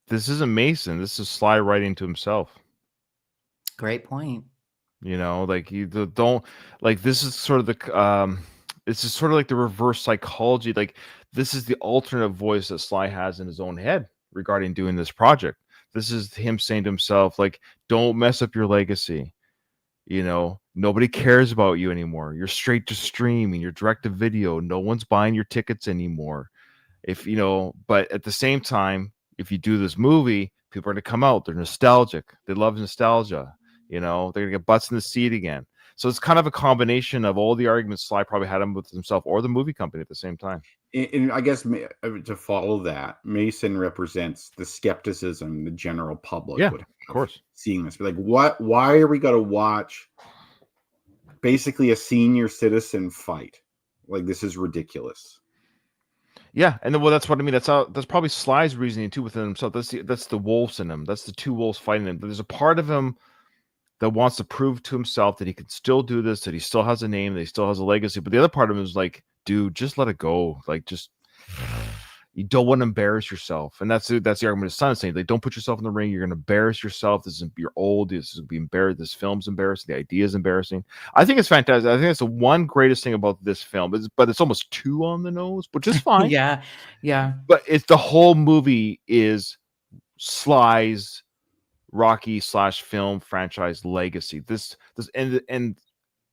this isn't Mason. This is Sly writing to himself. Great point. You know, like you don't like this is sort of the this is sort of like the reverse psychology. Like this is the alternate voice that Sly has in his own head regarding doing this project. This is him saying to himself, like, don't mess up your legacy. You know, nobody cares about you anymore. You're straight to streaming, you're direct to video. No one's buying your tickets anymore. If you know, but at the same time, if you do this movie, people are going to come out. They're nostalgic. They love nostalgia. You know, they're going to get butts in the seat again. So it's kind of a combination of all the arguments Sly probably had him with himself or the movie company at the same time. And I guess to follow that, Mason represents the skepticism the general public would have, of course, seeing this. Like, why are we going to watch basically a senior citizen fight? Like, this is ridiculous. Yeah, and then, well, that's what I mean. That's probably Sly's reasoning too within himself. That's the wolves in him. That's the two wolves fighting him. There's a part of him that wants to prove to himself that he can still do this, that he still has a name, that he still has a legacy. But the other part of him is like, dude, just let it go. Like, just you don't want to embarrass yourself. And that's the argument his son is saying. Like, don't put yourself in the ring. You're going to embarrass yourself. You're old. This is be embarrassed. This film's embarrassing. The idea is embarrassing. I think it's fantastic. I think it's the one greatest thing about this film. But it's almost too on the nose, which is fine. Yeah. But it's the whole movie is Sly's Rocky / film franchise legacy. This and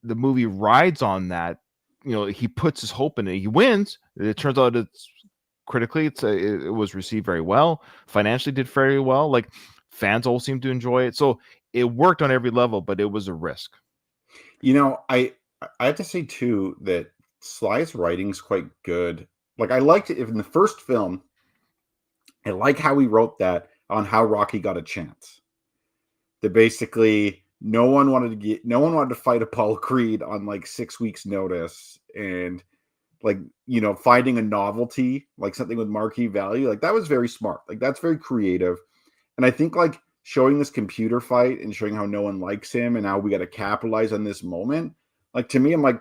the movie rides on that. You know, he puts his hope in it. He wins. It turns out it's critically, it was received very well. Financially, did very well. Like fans all seem to enjoy it. So it worked on every level, but it was a risk. You know, I have to say too that Sly's writing's quite good. Like I liked it in the first film. I like how he wrote that on how Rocky got a chance. That basically no one wanted to fight Apollo Creed on like 6 weeks notice, and like, you know, finding a novelty, like something with marquee value, like that was very smart. Like that's very creative. And I think like showing this computer fight and showing how no one likes him and how we got to capitalize on this moment, like to me, I'm like,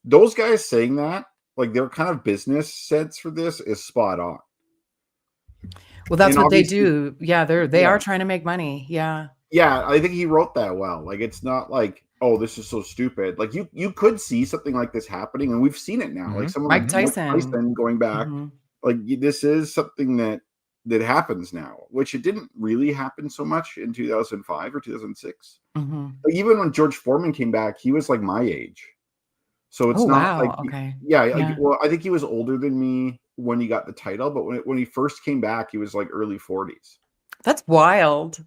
those guys saying that, like their kind of business sense for this is spot on. Well, that's And what they obviously- do. Yeah, they Yeah. are trying to make money. Yeah. Yeah, I think he wrote that well. Like it's not like, oh, this is so stupid. Like you could see something like this happening, and we've seen it now. Like someone Mike like Tyson. going back, Mhm. like this is something that happens now, which it didn't really happen so much in 2005 or 2006. Mhm. Like even when George Foreman came back, he was like my age. So it's Oh, not wow. like Okay. yeah, Yeah. like, well, I think he was older than me when he got the title, but when he first came back, he was like early 40s. That's wild.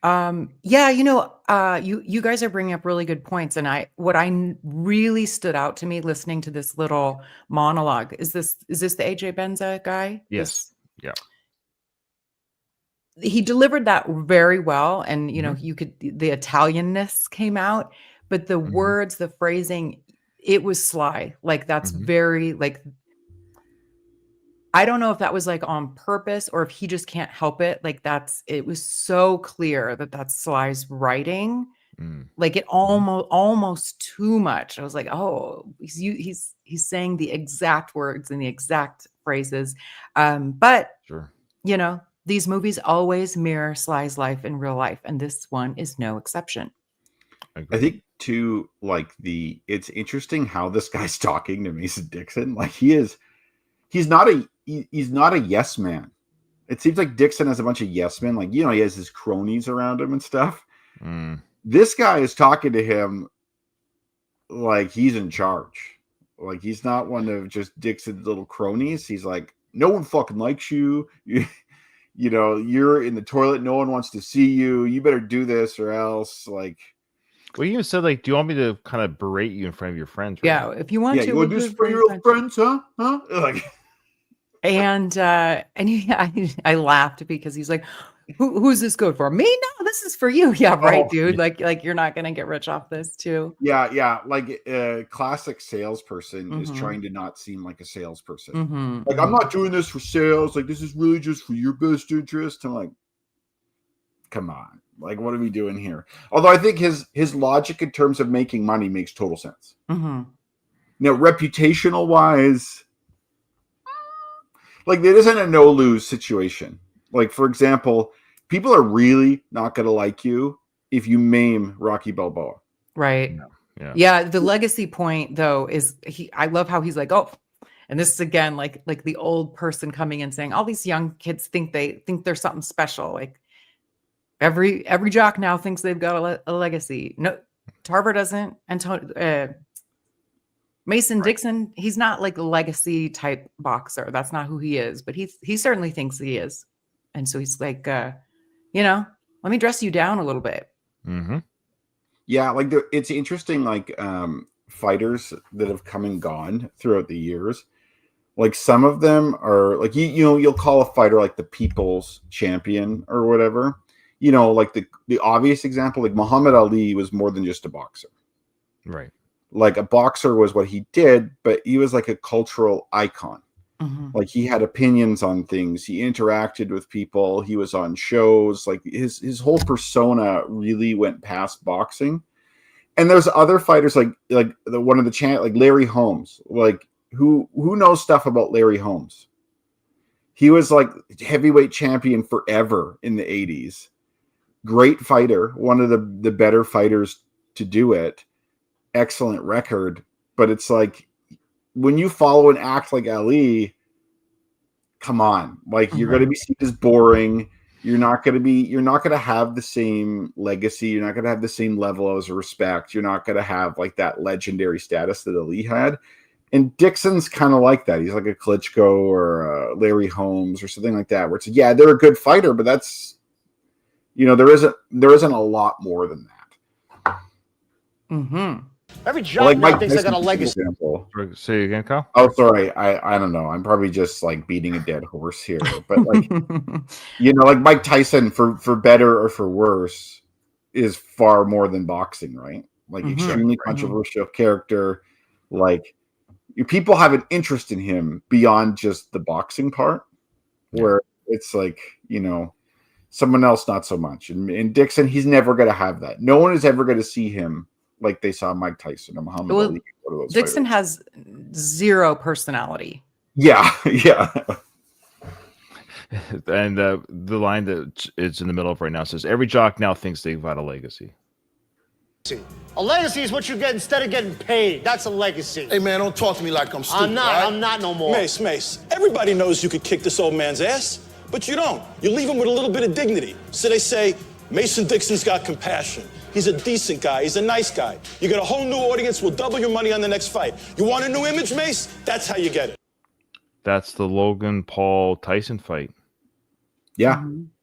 Yeah, you guys are bringing up really good points, and really stood out to me listening to this little monologue. Is this the AJ Benza guy? Yes. Yeah. He delivered that very well, and Mhm. you could the Italianness came out, but the Mhm. words, the phrasing, it was sly. Like that's Mhm. very like I don't know if that was like on purpose or if he just can't help it. Like it was so clear that that's Sly's writing. Mm. Like it almost too much. I was like, oh, he's saying the exact words and the exact phrases. But Sure. these movies always mirror Sly's life in real life, and this one is no exception. I think too, like it's interesting how this guy's talking to Mason Dixon. Like he's not a yes man. It seems like Dixon has a bunch of yes men. Like, he has his cronies around him and stuff. Mm. This guy is talking to him like he's in charge. Like he's not one of just Dixon's little cronies. He's like, no one fucking likes you. You're in the toilet. No one wants to see you. You better do this or else. Like, well, you even said, like, do you want me to kind of berate you in front of your friends? Right Yeah, now? if you want to, you we'll want to do do it this for very your much. friends, huh? Like, And I laughed because he's like, who's this good for? Me? No, this is for you. Yeah, right, Oh, dude. Like you're not gonna get rich off this too. yeah. Like a classic salesperson is Mhm. trying to not seem like a salesperson. Mhm, Like, mhm. I'm not doing this for sales. Like, this is really just for your best interest. I'm like, come on. Like, what are we doing here? Although I think his logic in terms of making money makes total sense. Mhm. Now, reputational wise, like, there isn't a no-lose situation. Like, for example, people are really not going to like you if you maim Rocky Balboa. Right. Yeah. Yeah. The legacy point though is I love how he's like, oh, and this is again like the old person coming in saying, all these young kids think they're something special. Like every jock now thinks they've got a legacy. No, Tarver doesn't. And Mason Dixon, he's not like a legacy type boxer. That's not who he is, but he certainly thinks he is. And so he's like, let me dress you down a little bit. Mm-hmm. Yeah, like it's interesting, like fighters that have come and gone throughout the years. Like some of them are like you'll call a fighter like the people's champion or whatever. Like the obvious example, like Muhammad Ali was more than just a boxer. Right. Like a boxer was what he did, but he was like a cultural icon. Mhm. Like he had opinions on things. He interacted with people. He was on shows. Like his whole persona really went past boxing. And there's other fighters like the one of the like Larry Holmes. Like who knows stuff about Larry Holmes? He was like heavyweight champion forever in the 80s. Great fighter, one of the better fighters to do it. Excellent record, but it's like when you follow and act like Ali, come on, like you're going to be seen as boring. You're not going to have the same legacy. You're not going to have the same level of respect. You're not going to have like that legendary status that Ali had. And Dixon's kind of like that. He's like a Klitschko or a Larry Holmes or something like that, where it's they're a good fighter, but that's there isn't a lot more than that. Mm-hmm. Every job now thinks I got a legacy. Example. Say again, Kyle. Oh, sorry. I don't know. I'm probably just like beating a dead horse here, but like like Mike Tyson, for better or for worse, is far more than boxing, right? Like extremely controversial character. Like people have an interest in him beyond just the boxing part, where it's like, someone else not so much. And Dixon, he's never going to have that. No one is ever going to see him like they saw Mike Tyson or Muhammad Ali. Dixon has zero personality. Yeah, yeah. And the line that it's in the middle of right now says, every jock now thinks they've got a legacy. A legacy is what you get instead of getting paid. That's a legacy. Hey, man, don't talk to me like I'm stupid. I'm not. Right? I'm not no more. Mace, everybody knows you could kick this old man's ass, but you don't. You leave him with a little bit of dignity. So they say, Mason Dixon's got compassion. He's a decent guy. He's a nice guy. You got a whole new audience. We'll double your money on the next fight. You want a new image, Mace? That's how you get it. That's the Logan Paul Tyson fight. Yeah.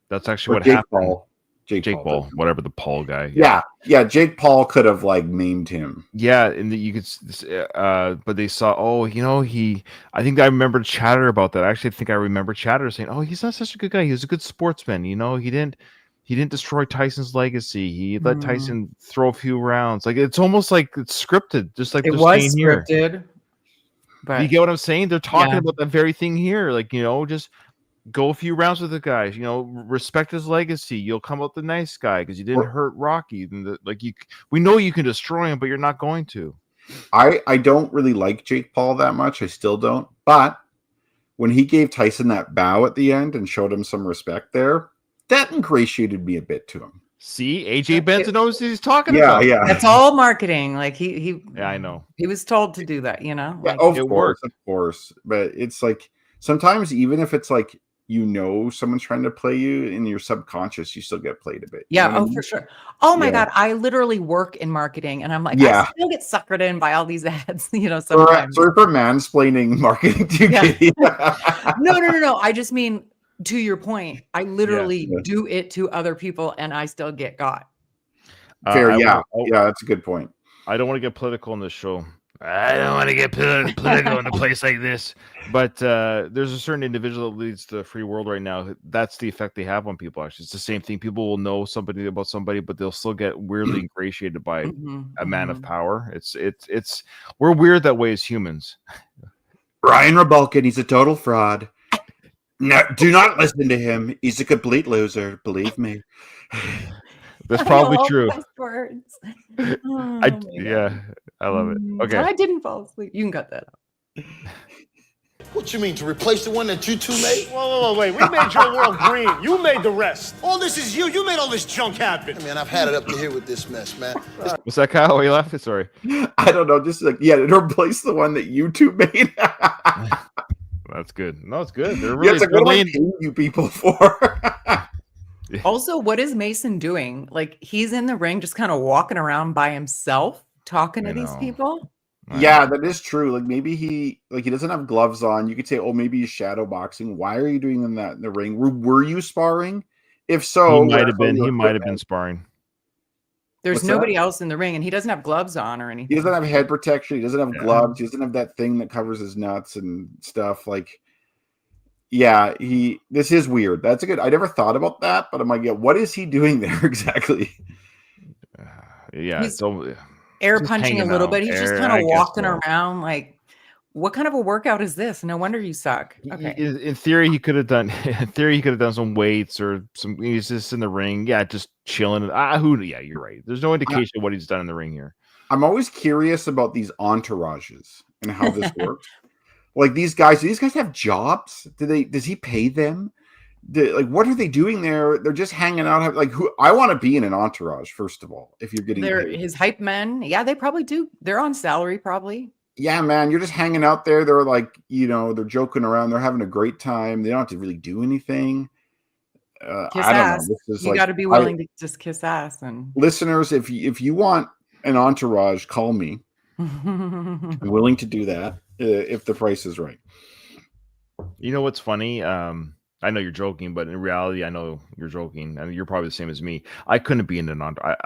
That's actually what Jake happened. Paul. Jake Paul, whatever the Paul guy. Yeah. Jake Paul could have like named him. Yeah, and you could, but they saw. I think I remember chatter about that. Actually, I think I remember chatter saying, "Oh, he's not such a good guy. He was a good sportsman. He didn't destroy Tyson's legacy. He let Tyson throw a few rounds. Like it's almost like it's scripted, just like it was scripted." Here. But you get what I'm saying? They're talking about that very thing here. Like just go a few rounds with the guys, respect his legacy. You'll come out the nice guy because you didn't hurt Rocky. And we know you can destroy him, but you're not going to. I don't really like Jake Paul that much. I still don't. But when he gave Tyson that bow at the end and showed him some respect there, that ingratiated me a bit to him. See, AJ Benson knows what he's talking about. Yeah. That's all marketing. Like he. Yeah, I know. He was told to do that. Yeah, of course. But it's like sometimes even if it's like someone's trying to play you in your subconscious, you still get played a bit. Yeah, for sure. Oh my God, I literally work in marketing, and I'm like, I still get suckered in by all these ads. Sometimes. Sorry for mansplaining marketing to you. No. I just mean, to your point, I literally do it to other people, and I still get got. Fair, that's a good point. I don't want to get political on this show. I don't want to get political in a place like this, but there's a certain individual that leads the free world right now. That's the effect they have on people. Actually, it's the same thing. People will know somebody about somebody, but they'll still get weirdly ingratiated by a man of power. It's we're weird that way as humans. Ryan Rebalkin, he's a total fraud. No, do not listen to him. He's a complete loser. Believe me. That's probably true. Words. I love it. Okay. I didn't fall asleep. You can cut that out. What you mean, to replace the one that you two made? Whoa, wait. We made your world green. You made the rest. All this is you. You made all this junk happen. Man, I've had it up to here with this mess, man. Was that Kyle? Are you laughing? Sorry. I don't know. Just like, to replace the one that you two made. That's good. No, it's good. They're really, it's like, what am I paying you people for? Also, what is Mason doing? Like, he's in the ring just kind of walking around by himself, talking to these people. Yeah, that is true. Like, maybe he doesn't have gloves on. You could say, oh, maybe he's shadow boxing. Why are you doing that in the ring? Were you sparring? If so, he might have been sparring. There's nobody else in the ring, and he doesn't have gloves on or anything. He doesn't have head protection. He doesn't have gloves. He doesn't have that thing that covers his nuts and stuff. Like, yeah, this is weird. That's a good. I never thought about that, but I'm like, what is he doing there exactly? He's air punching a little bit. He's just kind of walking around. Like, what kind of a workout is this? No wonder you suck. Okay. In theory, he could have done. In theory, he could have done some weights or some. He's just in the ring. Yeah, just chilling. Yeah, you're right. There's no indication of what he's done in the ring here. I'm always curious about these entourages and how this works. Like, these guys, do these guys have jobs? Does he pay them? What are they doing there? They're just hanging out. Like, I want to be in an entourage, first of all, if you're getting his hype men. Yeah, they probably do. They're on salary, probably. Yeah, man, you're just hanging out there. They're like, they're joking around. They're having a great time. They don't have to really do anything. Kiss I don't ass. know. This is you got to be willing to just kiss ass. And listeners, if you want an entourage, call me. I'm willing to do that if the price is right. You know what's funny? I know you're joking, but in reality, I know you're joking, and you're probably the same as me. I couldn't be in an entourage.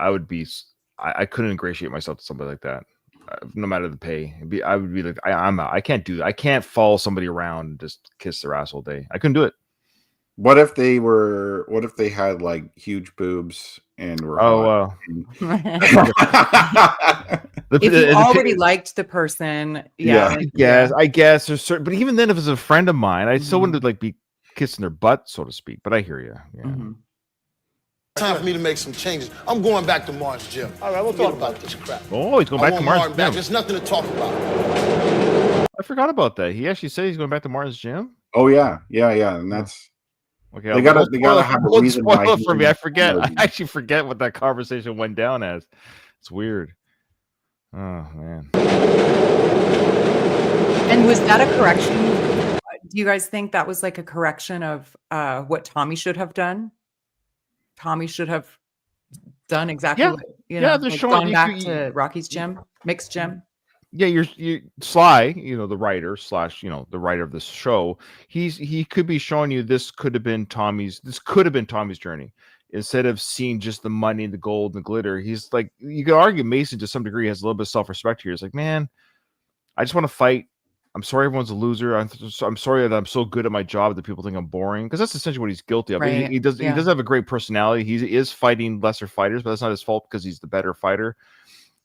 I couldn't ingratiate myself to somebody like that. No matter the pay, I would be like, I'm out. I can't do that. I can't follow somebody around and just kiss their ass all day. I couldn't do it. What if they were? What if they had like huge boobs and were hot? If you already liked the person, Yeah. like, I guess there's certain, but even then, if it's a friend of mine, I still Mhm. wouldn't like be kissing their butt, so to speak. But I hear you. Yeah. Mhm. Time for me to make some changes. I'm going back to Martin's gym. All right, we'll Forget talk about about this crap. Oh, he's going I back to want Martin's Martin back. gym. There's nothing to talk about. I forgot about that. He actually said he's going back to Martin's gym. Oh yeah, and that's Okay, they gotta have a reason why. Spoil it for me. I forget. I he- actually forget what that conversation went down as. It's weird. Oh man. And was that a correction? Do you guys think that was like a correction of what Tommy should have done? Tommy should have done exactly what, they're like showing gone you back could- to Rocky's gym, mixed gym. Yeah, you Sly, the writer / the writer of this show. He could be showing you this could have been Tommy's journey. Instead of seeing just the money, the gold, and the glitter, he's like, you could argue Mason to some degree has a little bit of self-respect here. It's like, man, I just want to fight. I'm sorry everyone's a loser. I'm sorry that I'm so good at my job that people think I'm boring, because that's essentially what he's guilty of. Right. He does have a great personality. He is fighting lesser fighters, but that's not his fault because he's the better fighter.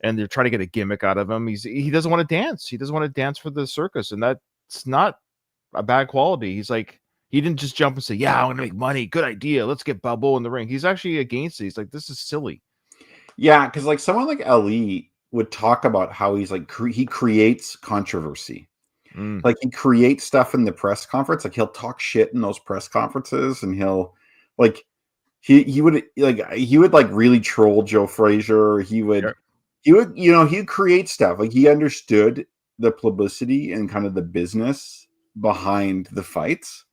And they're trying to get a gimmick out of him. He doesn't want to dance. He doesn't want to dance for the circus, and that's not a bad quality. He's like, he didn't just jump and say, "Yeah, I'm gonna make money. Good idea. Let's get Balboa in the ring." He's actually against it. He's like, "This is silly." Yeah, because like someone like Ali would talk about how he's like he creates controversy. Like he creates stuff in the press conference. Like he'll talk shit in those press conferences, and he'll like he would like really troll Joe Frazier. He would he'd create stuff. Like he understood the publicity and kind of the business behind the fights,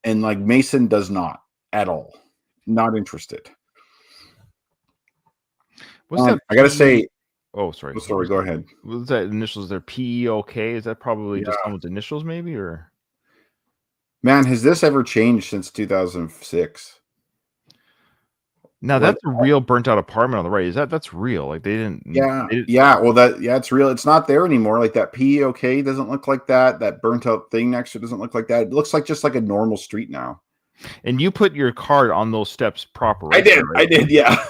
and like Mason does not at all. Not interested. What's that? I gotta say. Oh, sorry. Oh, sorry. Go ahead. What's that initials? There, PEOK. Is that probably just someone's initials, maybe, or? Man, has this ever changed since 2006? Now that's a real burnt out apartment on the right. That's real? Like they didn't. Yeah. Well, it's real. It's not there anymore. Like that PEOK doesn't look like that. That burnt out thing next to it doesn't look like that. It looks like just like a normal street now. And you put your card on those steps proper. Right? I did. Yeah.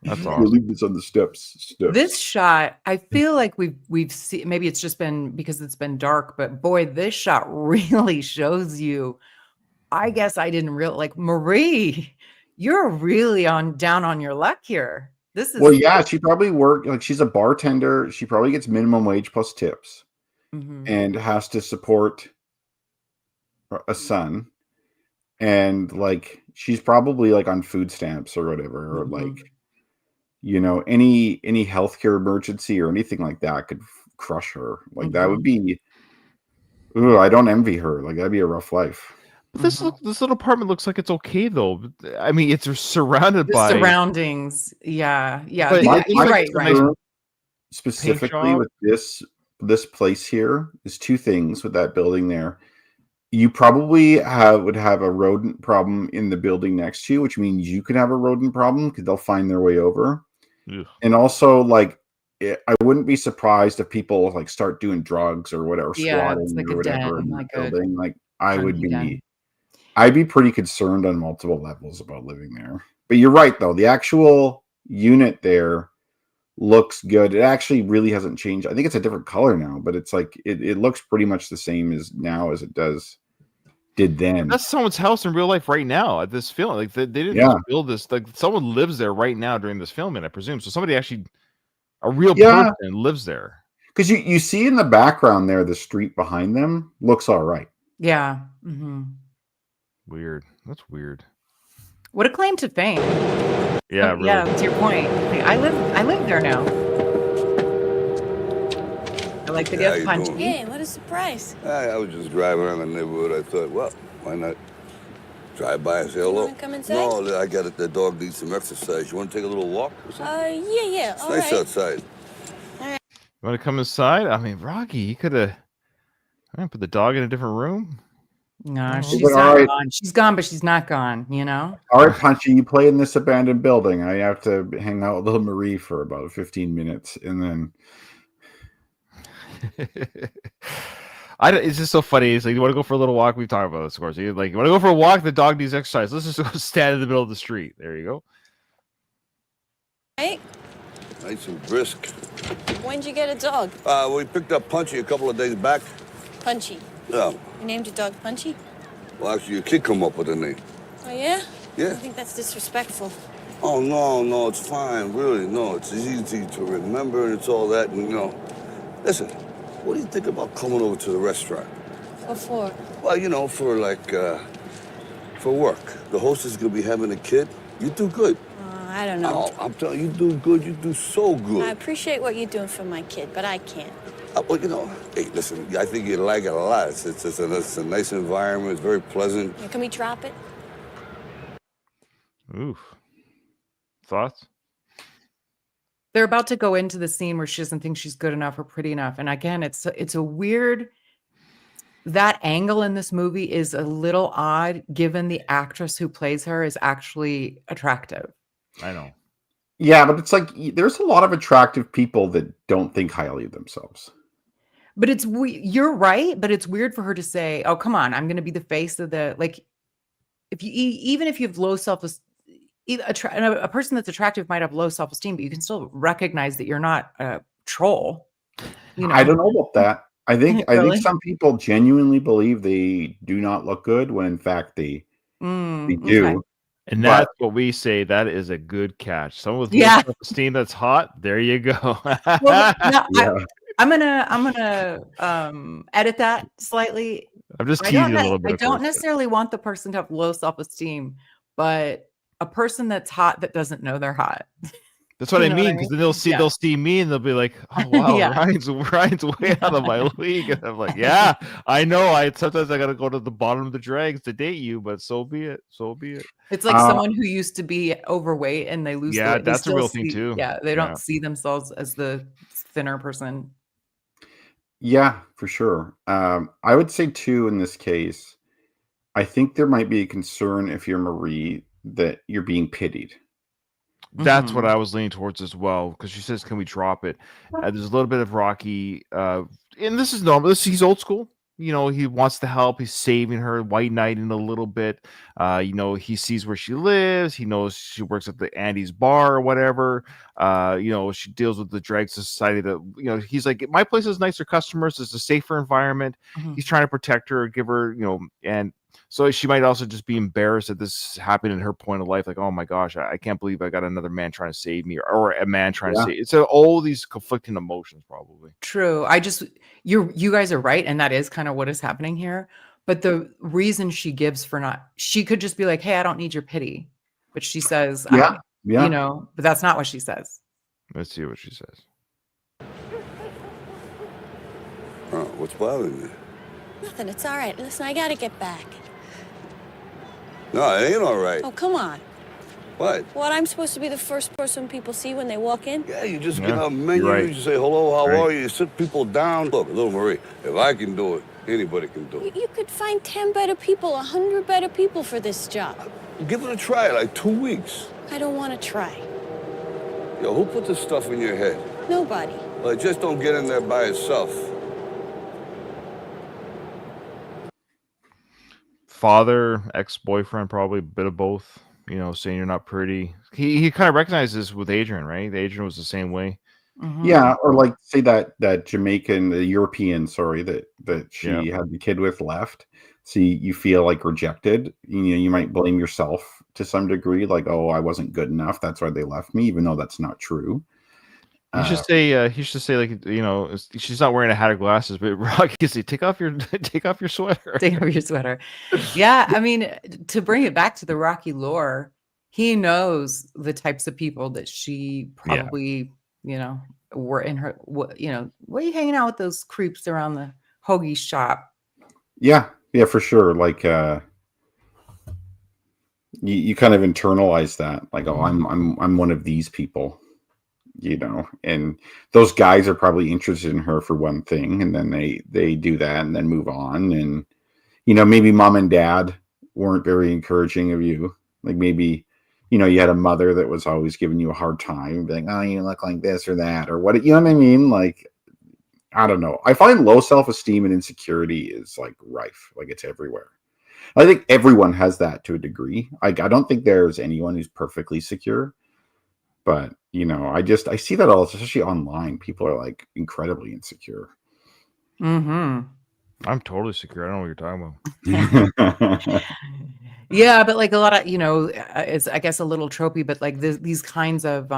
That's We'll awesome. leave this on the steps. This shot, I feel like we've seen, maybe it's just been because it's been dark, but boy, this shot really shows you. I guess I didn't real like Marie. You're really down on your luck here. This is Well, yeah, she probably worked like she's a bartender. She probably gets minimum wage plus tips, and has to support a son, and like she's probably like on food stamps or whatever, or like any healthcare emergency or anything like that could crush her. Like that would be. Ooh, I don't envy her. Like that'd be a rough life. But this little apartment looks like it's okay though. I mean, it's surrounded by surroundings. Yeah. But You're right. Specifically with this place here is two things with that building there. You probably would have a rodent problem in the building next to you, which means you could have a rodent problem because they'll find their way over. Ugh. And also, like, I wouldn't be surprised if people like start doing drugs or whatever, squatting it's like or a whatever den, in like the a building. Like, I'd den. be pretty concerned on multiple levels about living there. But you're right, though. The actual unit there looks good. It actually really hasn't changed. I think it's a different color now, but it's like it looks pretty much the same as now as it did then. That's someone's house in real life right now at this film. Like they didn't just build this. Like someone lives there right now during this filming, I presume. So somebody actually, a real person lives there. Because you see in the background there, the street behind them looks all right. Yeah. Weird. That's weird. What a claim to fame. Yeah. Really. Yeah. To your point, I live there now. I like the gift punch. Hey, what a surprise. I was just driving around the neighborhood. I thought, well, why not drive by and say hello? You wanna come inside? No, I got it. The dog needs some exercise. You want to take a little walk or something? Yeah. It's All nice right. outside. You want to come inside? I mean, Rocky, you could have put the dog in a different room. No, she's but not all right. gone. She's gone, but she's not gone. You know. All right, Punchy, you play in this abandoned building. I have to hang out with little Marie for about 15 minutes, and then. It's just so funny. It's like, you want to go for a little walk? We've talked about this, of course. You want to go for a walk? The dog needs exercise. Let's just go stand in the middle of the street. There you go. Right? Nice and brisk. When'd you get a dog? We picked up Punchy a couple of days back. Punchy. Yeah. You named your dog Punchy? Well, actually, your kid come up with a name. Oh, yeah? Yeah. I think that's disrespectful. Oh, no, it's fine, really. No, it's easy to remember, and it's all that, and, Listen, what do you think about coming over to the restaurant? What for? Well, for work. The hostess is going to be having a kid. You do good. I don't know. Oh, I'm telling you, you do good. You do so good. I appreciate what you're doing for my kid, but I can't. Hey, listen, I think you'd like it a lot. It's a nice environment. It's very pleasant. Can we drop it? Oof. Thoughts? They're about to go into the scene where she doesn't think she's good enough or pretty enough. And again, it's a weird, that angle in this movie is a little odd given the actress who plays her is actually attractive. I know. Yeah, but it's like there's a lot of attractive people that don't think highly of themselves. But you're right, but it's weird for her to say, "Oh, come on, I'm going to be the face of the," like, even if you have low self-esteem, a person that's attractive might have low self-esteem, but you can still recognize that you're not a troll. I don't know about that. I think Really? some people genuinely believe they do not look good when in fact they do. Okay. And that's what we say. That is a good catch. Someone with low Yeah. self-esteem that's hot. There you go. Well, no, Yeah. I'm gonna edit that slightly. I'm just I teasing don't, you a ne- little bit. I of don't course, but- necessarily want the person to have low self-esteem, but a person that's hot that doesn't know they're hot. That's what You I know what I mean, because mean? then Yeah. they'll see me and they'll be like, "Oh wow, Yeah. Ryan's way out of my league." And I'm like, "Yeah, I know. Sometimes I gotta go to the bottom of the dregs to date you, but so be it. So be it." It's like someone who used to be overweight and they lose. Yeah, they that's a still real thing too. Yeah, they Yeah. don't see themselves as the thinner person. Yeah, for sure. I would say too in this case, I think there might be a concern if you're Marie that you're being pitied. That's what Mhm. I was leaning towards as well, because she says, "Can we drop it?" There's a little bit of Rocky, and this is normal. He's old school. He wants to help. He's saving her, white knighting a little bit. He sees where she lives. He knows she works at the Andy's bar or whatever. She deals with the dregs society. That he's like, my place is nicer customers. It's a safer environment. Mhm. He's trying to protect her, give her, and so she might also just be embarrassed that this happened in her point of life. Like, oh my gosh, I can't believe I got another man trying to save me, or a man trying to Yeah. save. It's all these conflicting emotions, probably. True. You guys are right, and that is kind of what is happening here. But the reason she gives for she could just be like, "Hey, I don't need your pity," but she says, Yeah, yeah. but that's not what she says. Let's see what she says. What's bothering you? Nothing. It's all right. Listen, I gotta get back. No, it ain't all right. Oh, come on. What? What, I'm supposed to be the first person people see when they walk in? Yeah, you just Yeah, get on a menu, you're right. you say, hello, how Right. are you? You sit people down. Look, little Marie, if I can do it, anybody can do it. You could find 10 better people, 100 better people for this job. Give it a try, like 2 weeks. I don't want to try. Yo, who put this stuff in your head? Nobody. Well, just don't get in there by itself. Father, ex-boyfriend, probably a bit of both. Saying you're not pretty. He kind of recognizes with Adrian, right? Adrian was the same way. Mhm. Yeah, or like say that Jamaican, the European, sorry, that she Yeah. had the kid with left. See, you feel like rejected. You might blame yourself to some degree, like, oh, I wasn't good enough. That's why they left me, even though that's not true. He should say. He should say, like, she's not wearing a hat or glasses, but Rocky, say, take off your sweater. Take off your sweater. Yeah, I mean, to bring it back to the Rocky lore, he knows the types of people that she probably, were in her. What are you hanging out with those creeps around the hoagie shop? Yeah, for sure. Like, you kind of internalize that, like, oh, I'm one of these people. And those guys are probably interested in her for one thing, and then they do that and then move on. And maybe mom and dad weren't very encouraging of you. Like maybe you had a mother that was always giving you a hard time, being like, oh, you look like this or that or what, you know what I mean? Like I don't know. I find low self-esteem and insecurity is like rife, like it's everywhere. I think everyone has that to a degree. I don't think there's anyone who's perfectly secure, but I see that all, especially online. People are like incredibly insecure. Mm-hmm. I'm totally secure. I don't know what you're talking about. Yeah, but like a lot of, it's I guess a little tropey, but like these kinds of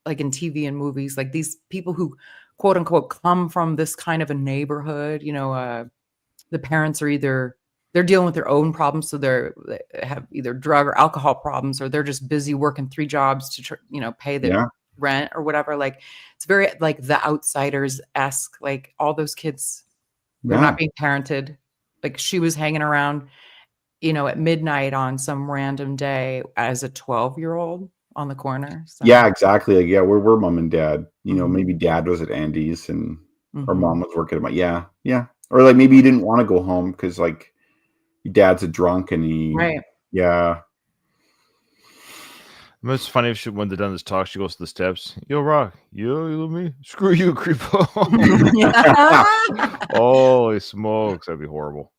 like in TV and movies, like these people who quote unquote come from this kind of a neighborhood, the parents are either they're dealing with their own problems, so they have either drug or alcohol problems, or they're just busy working 3 jobs to pay the rent or whatever. Like it's very like The Outsiders-esque, like all those kids, they're not being parented. Like she was hanging around, at midnight on some random day as a 12-year-old on the corner. So. Yeah, exactly. Like, we're mom and dad. Maybe dad was at Andy's and our mom was working at my yeah. Or like maybe he didn't want to go home because like your dad's a drunk and yeah. It's funny if when they're done this talk, she goes to the steps. Yo, Rock. Yo, you love me? Screw you, creepo. Holy smokes, that'd be horrible.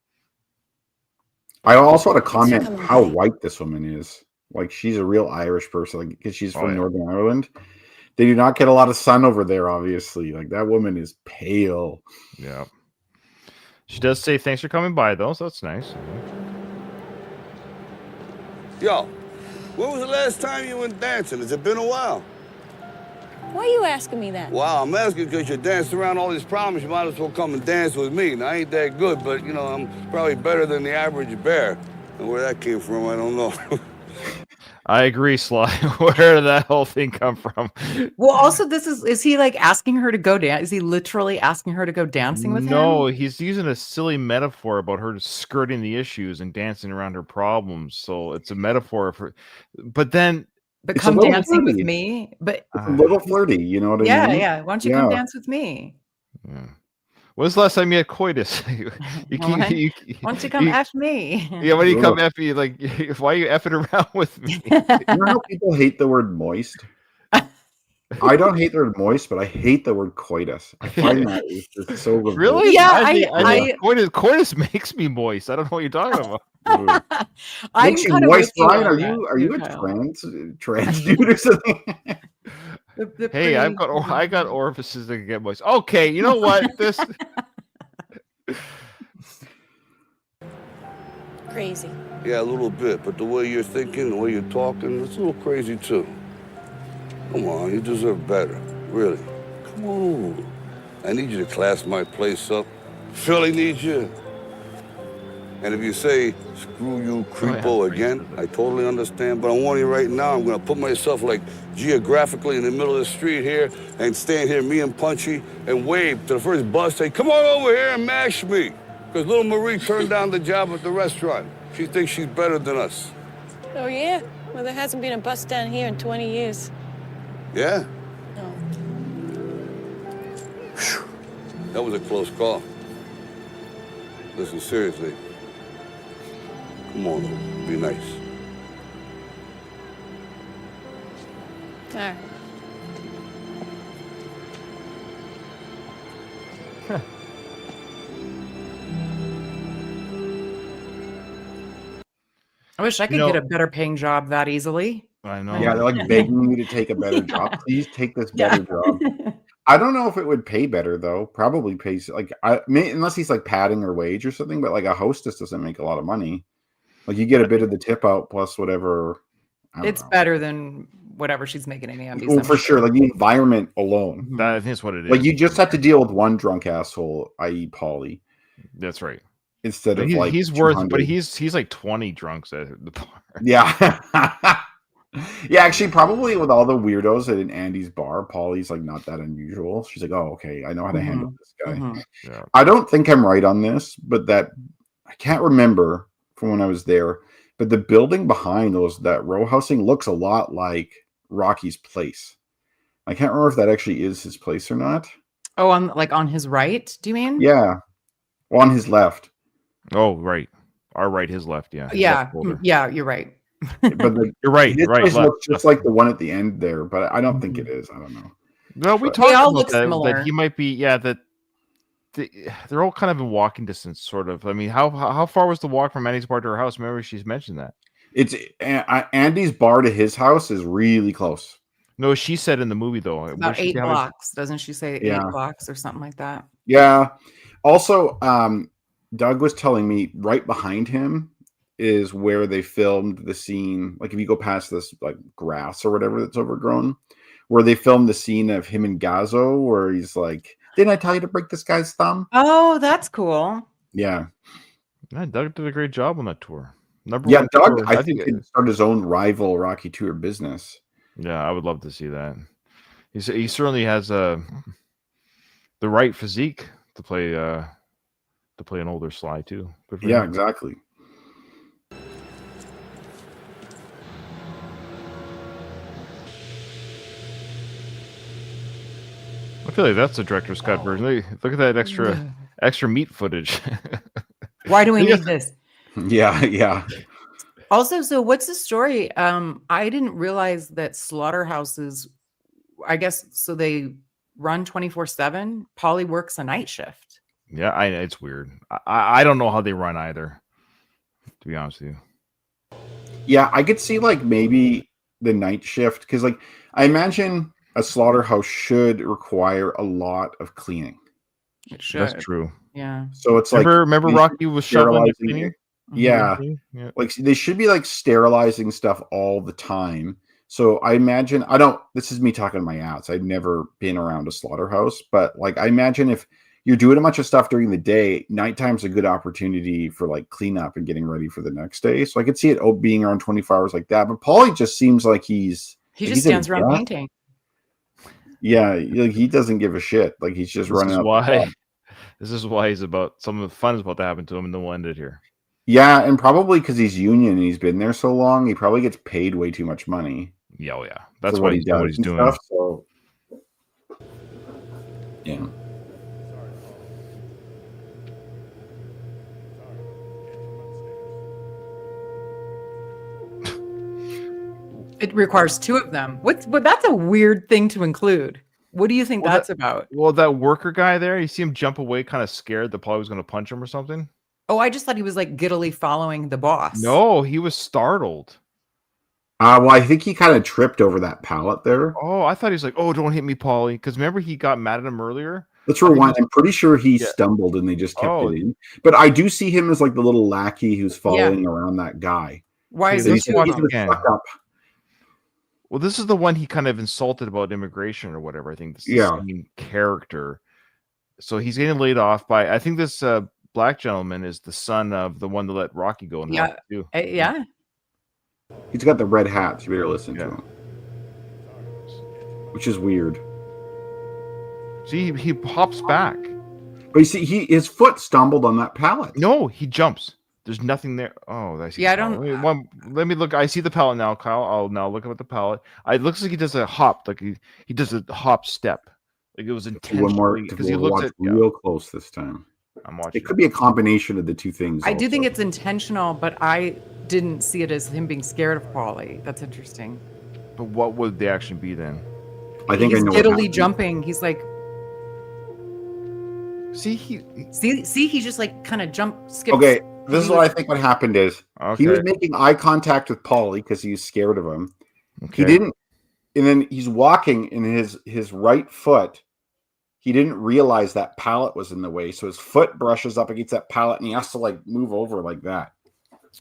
I also want to comment how white this woman is. Like she's a real Irish person, like because she's from Northern Ireland. They do not get a lot of sun over there, obviously. Like that woman is pale. Yeah. She does say thanks for coming by, though, so that's nice. Yo, when was the last time you went dancing? Has it been a while? Why are you asking me that? Wow, I'm asking because you danced around all these problems. You might as well come and dance with me. Now, I ain't that good, but, I'm probably better than the average bear. And where that came from, I don't know. I agree, Sly. Where did that whole thing come from? Well, also, is he like asking her to go dance? Is he literally asking her to go dancing with him? No, he's using a silly metaphor about her skirting the issues and dancing around her problems. So it's a metaphor for, but come dancing with me. But it's a little flirty, you know what I mean? Yeah. Why don't you come dance with me? Yeah. When's the last time you had coitus? Why don't you come F me? Yeah, when you come F me, like, why are you effing around with me? You know how people hate the word moist? I don't hate the word moist, but I hate the word coitus. I find that it's so really. Yeah, I coitus makes me moist. I don't know what you're talking about. Makes you moist, Ryan? Are you a trans dude or something? Hey, I got orifices that can get moist. Okay, you know what? This Crazy. Yeah, a little bit, but the way you're thinking, the way you're talking, it's a little crazy too. Come on, you deserve better. Really. Come on. I need you to class my place up. Philly needs you. And if you say, screw you, creepo, again, I totally understand. But I'm warning you right now, I'm going to put myself, like, geographically in the middle of the street here and stand here, me and Punchy, and wave to the first bus, say, come on over here and mash me. Because little Marie turned down the job at the restaurant. She thinks she's better than us. Oh, yeah? Well, there hasn't been a bus down here in 20 years. Yeah? No. Whew. That was a close call. Listen, seriously. Come on, be nice. All right. I wish I could get a better paying job that easily. I know. Yeah, they're like begging you to take a better job. Please take this better job. I don't know if it would pay better though. Probably pays like unless he's like padding her wage or something. But like a hostess doesn't make a lot of money. Like you get a bit of the tip out plus whatever. It's better than whatever she's making in Andy's. Well, for sure. Like the environment alone. I think that's what it is. Like you just have to deal with one drunk asshole, i.e., Paulie. That's right. Instead of like he's worth, but he's like 20 drunks at the bar. Yeah. Yeah, actually, probably with all the weirdos at an Andy's bar, Paulie's like not that unusual. She's like, oh, okay, I know how to handle this guy. Yeah. I don't think I'm right on this, but that I can't remember from when I was there. But the building behind that row housing looks a lot like Rocky's place. I can't remember if that actually is his place or not. Oh, on his right? Do you mean? Yeah, on his left. Oh, right. Our right, his left. Yeah. Yeah, you're right. But you're right. This Right. place looks just like the one at the end there, but I don't think it is. I don't know. No, we They talked all about look that. similar. That he might be. Yeah. That they're all kind of in walking distance, sort of. I mean, how far was the walk from Andy's bar to her house? Remember, she's mentioned that. It's Andy's bar to his house is really close. No, she said in the movie though. It's about 8 blocks. Doesn't she say 8 blocks or something like that? Yeah. Also, Doug was telling me right behind him is where they filmed the scene. Like if you go past this like grass or whatever that's overgrown, where they filmed the scene of him and Gazzo, where he's like, "Didn't I tell you to break this guy's thumb?" Oh, that's cool. Yeah. Doug did a great job on that tour. Number Yeah, one Doug, tour. I think he started his own rival Rocky Tour business. Yeah, I would love to see that. He certainly has the right physique to play an older Sly too. Yeah, exactly. I feel like that's the director's cut version. Look at that extra meat footage. Why do we need this? Yeah. Also, so what's the story? I didn't realize that slaughterhouses, I guess, so they run 24/7. Polly works a night shift. Yeah, it's weird. I don't know how they run either, to be honest with you. Yeah, I could see like maybe the night shift because like I imagine a slaughterhouse should require a lot of cleaning. It should. That's true. Yeah. So it's remember Rocky was shoveling the cleaning? Yeah. Like they should be like sterilizing stuff all the time. So I imagine this is me talking my ass. I've never been around a slaughterhouse, but like I imagine if you're doing a bunch of stuff during the day, nighttime's a good opportunity for like cleanup and getting ready for the next day. So I could see it being around 24 hours like that. But Paulie just seems like he just stands around painting. Yeah, like he doesn't give a shit. Like he's just running up. This is why some of the fun is about to happen to him, and then we'll end it here. Yeah, and probably because he's union and he's been there so long, he probably gets paid way too much money. Yeah, that's what he's doing. Stuff, so yeah. It requires 2 of them. But that's a weird thing to include. What do you think that's about? Well, that worker guy there, you see him jump away, kind of scared that Paulie was going to punch him or something. Oh, I just thought he was like giddily following the boss. No, he was startled. Well, I think he kind of tripped over that pallet there. Oh, I thought he was like, "Oh, don't hit me, Paulie," because remember he got mad at him earlier. Let's rewind. I'm pretty sure he stumbled and they just kept it in. But I do see him as like the little lackey who's following around that guy. Why is he stuck up? Well, this is the one he kind of insulted about immigration or whatever. I think this is the same character. So he's getting laid off by, I think this black gentleman is the son of the one that let Rocky go in Rocky 2. Yeah. He's got the red hat. So you better listen to him. Which is weird. See, he hops back. But you see, his foot stumbled on that pallet. No, he jumps. There's nothing there. Oh, I see. Yeah, I don't. Let me look. I see the pallet now, Kyle. I'll now look at the pallet. It looks like he does a hop, like he does a hop step, like it was intentional. One more because he looks at real close this time. I'm watching. It could be a combination of the two things. I do think it's intentional, but I didn't see it as him being scared of Paulie. That's interesting. But what would the action be then? I think he's I know. Giddily jumping. He's like. See, he just like kind of skips. Okay, this is what I think what happened is he was making eye contact with Paulie because he was scared of him. Okay. He didn't, and then he's walking in his right foot. He didn't realize that pallet was in the way, so his foot brushes up against that pallet, and he has to like move over like that.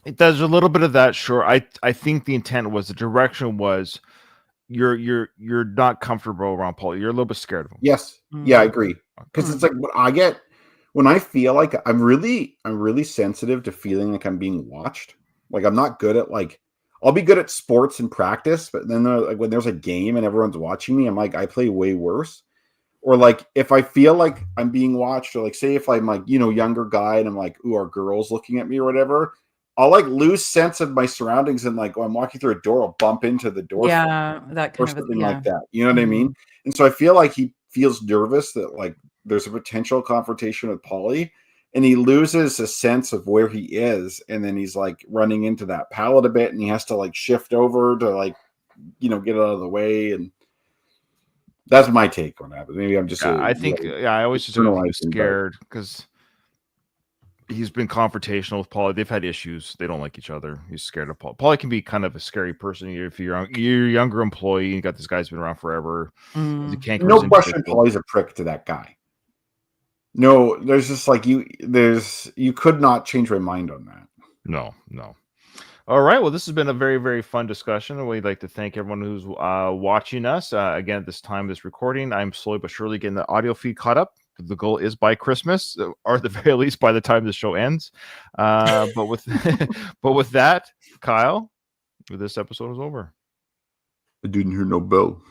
It does a little bit of that, sure. I think the intent was, the direction was, you're not comfortable around Paulie. You're a little bit scared of him. Yes, yeah, I agree. Because it's like what I get when I feel like I'm really sensitive to feeling like I'm being watched. Like I'm not good at I'll be good at sports and practice, but then like when there's a game and everyone's watching me, I'm like I play way worse. Or like if I feel like I'm being watched, or like say if I'm like younger guy and I'm like, ooh, are girls looking at me or whatever, I'll like lose sense of my surroundings and like when I'm walking through a door, I'll bump into the door. Yeah, that kind or something like that. You know what I mean? And so I feel like he feels nervous that like there's a potential confrontation with Paulie, and he loses a sense of where he is, and then he's like running into that pallet a bit, and he has to like shift over to like get out of the way, and That's my take on that. But maybe I'm just. I think. I always just think he was scared because he's been confrontational with Paulie. They've had issues. They don't like each other. He's scared of Paulie. Paulie can be kind of a scary person if you're a younger employee. You got this guy's been around forever. No question, Paulie's a prick to that guy. No, there's just like you could not change my mind on that. No. All right. Well, this has been a very, very fun discussion. We'd like to thank everyone who's watching us. Again, at this time, this recording, I'm slowly but surely getting the audio feed caught up. The goal is by Christmas, or at the very least by the time the show ends. But with that, Kyle, this episode is over. I didn't hear no bell.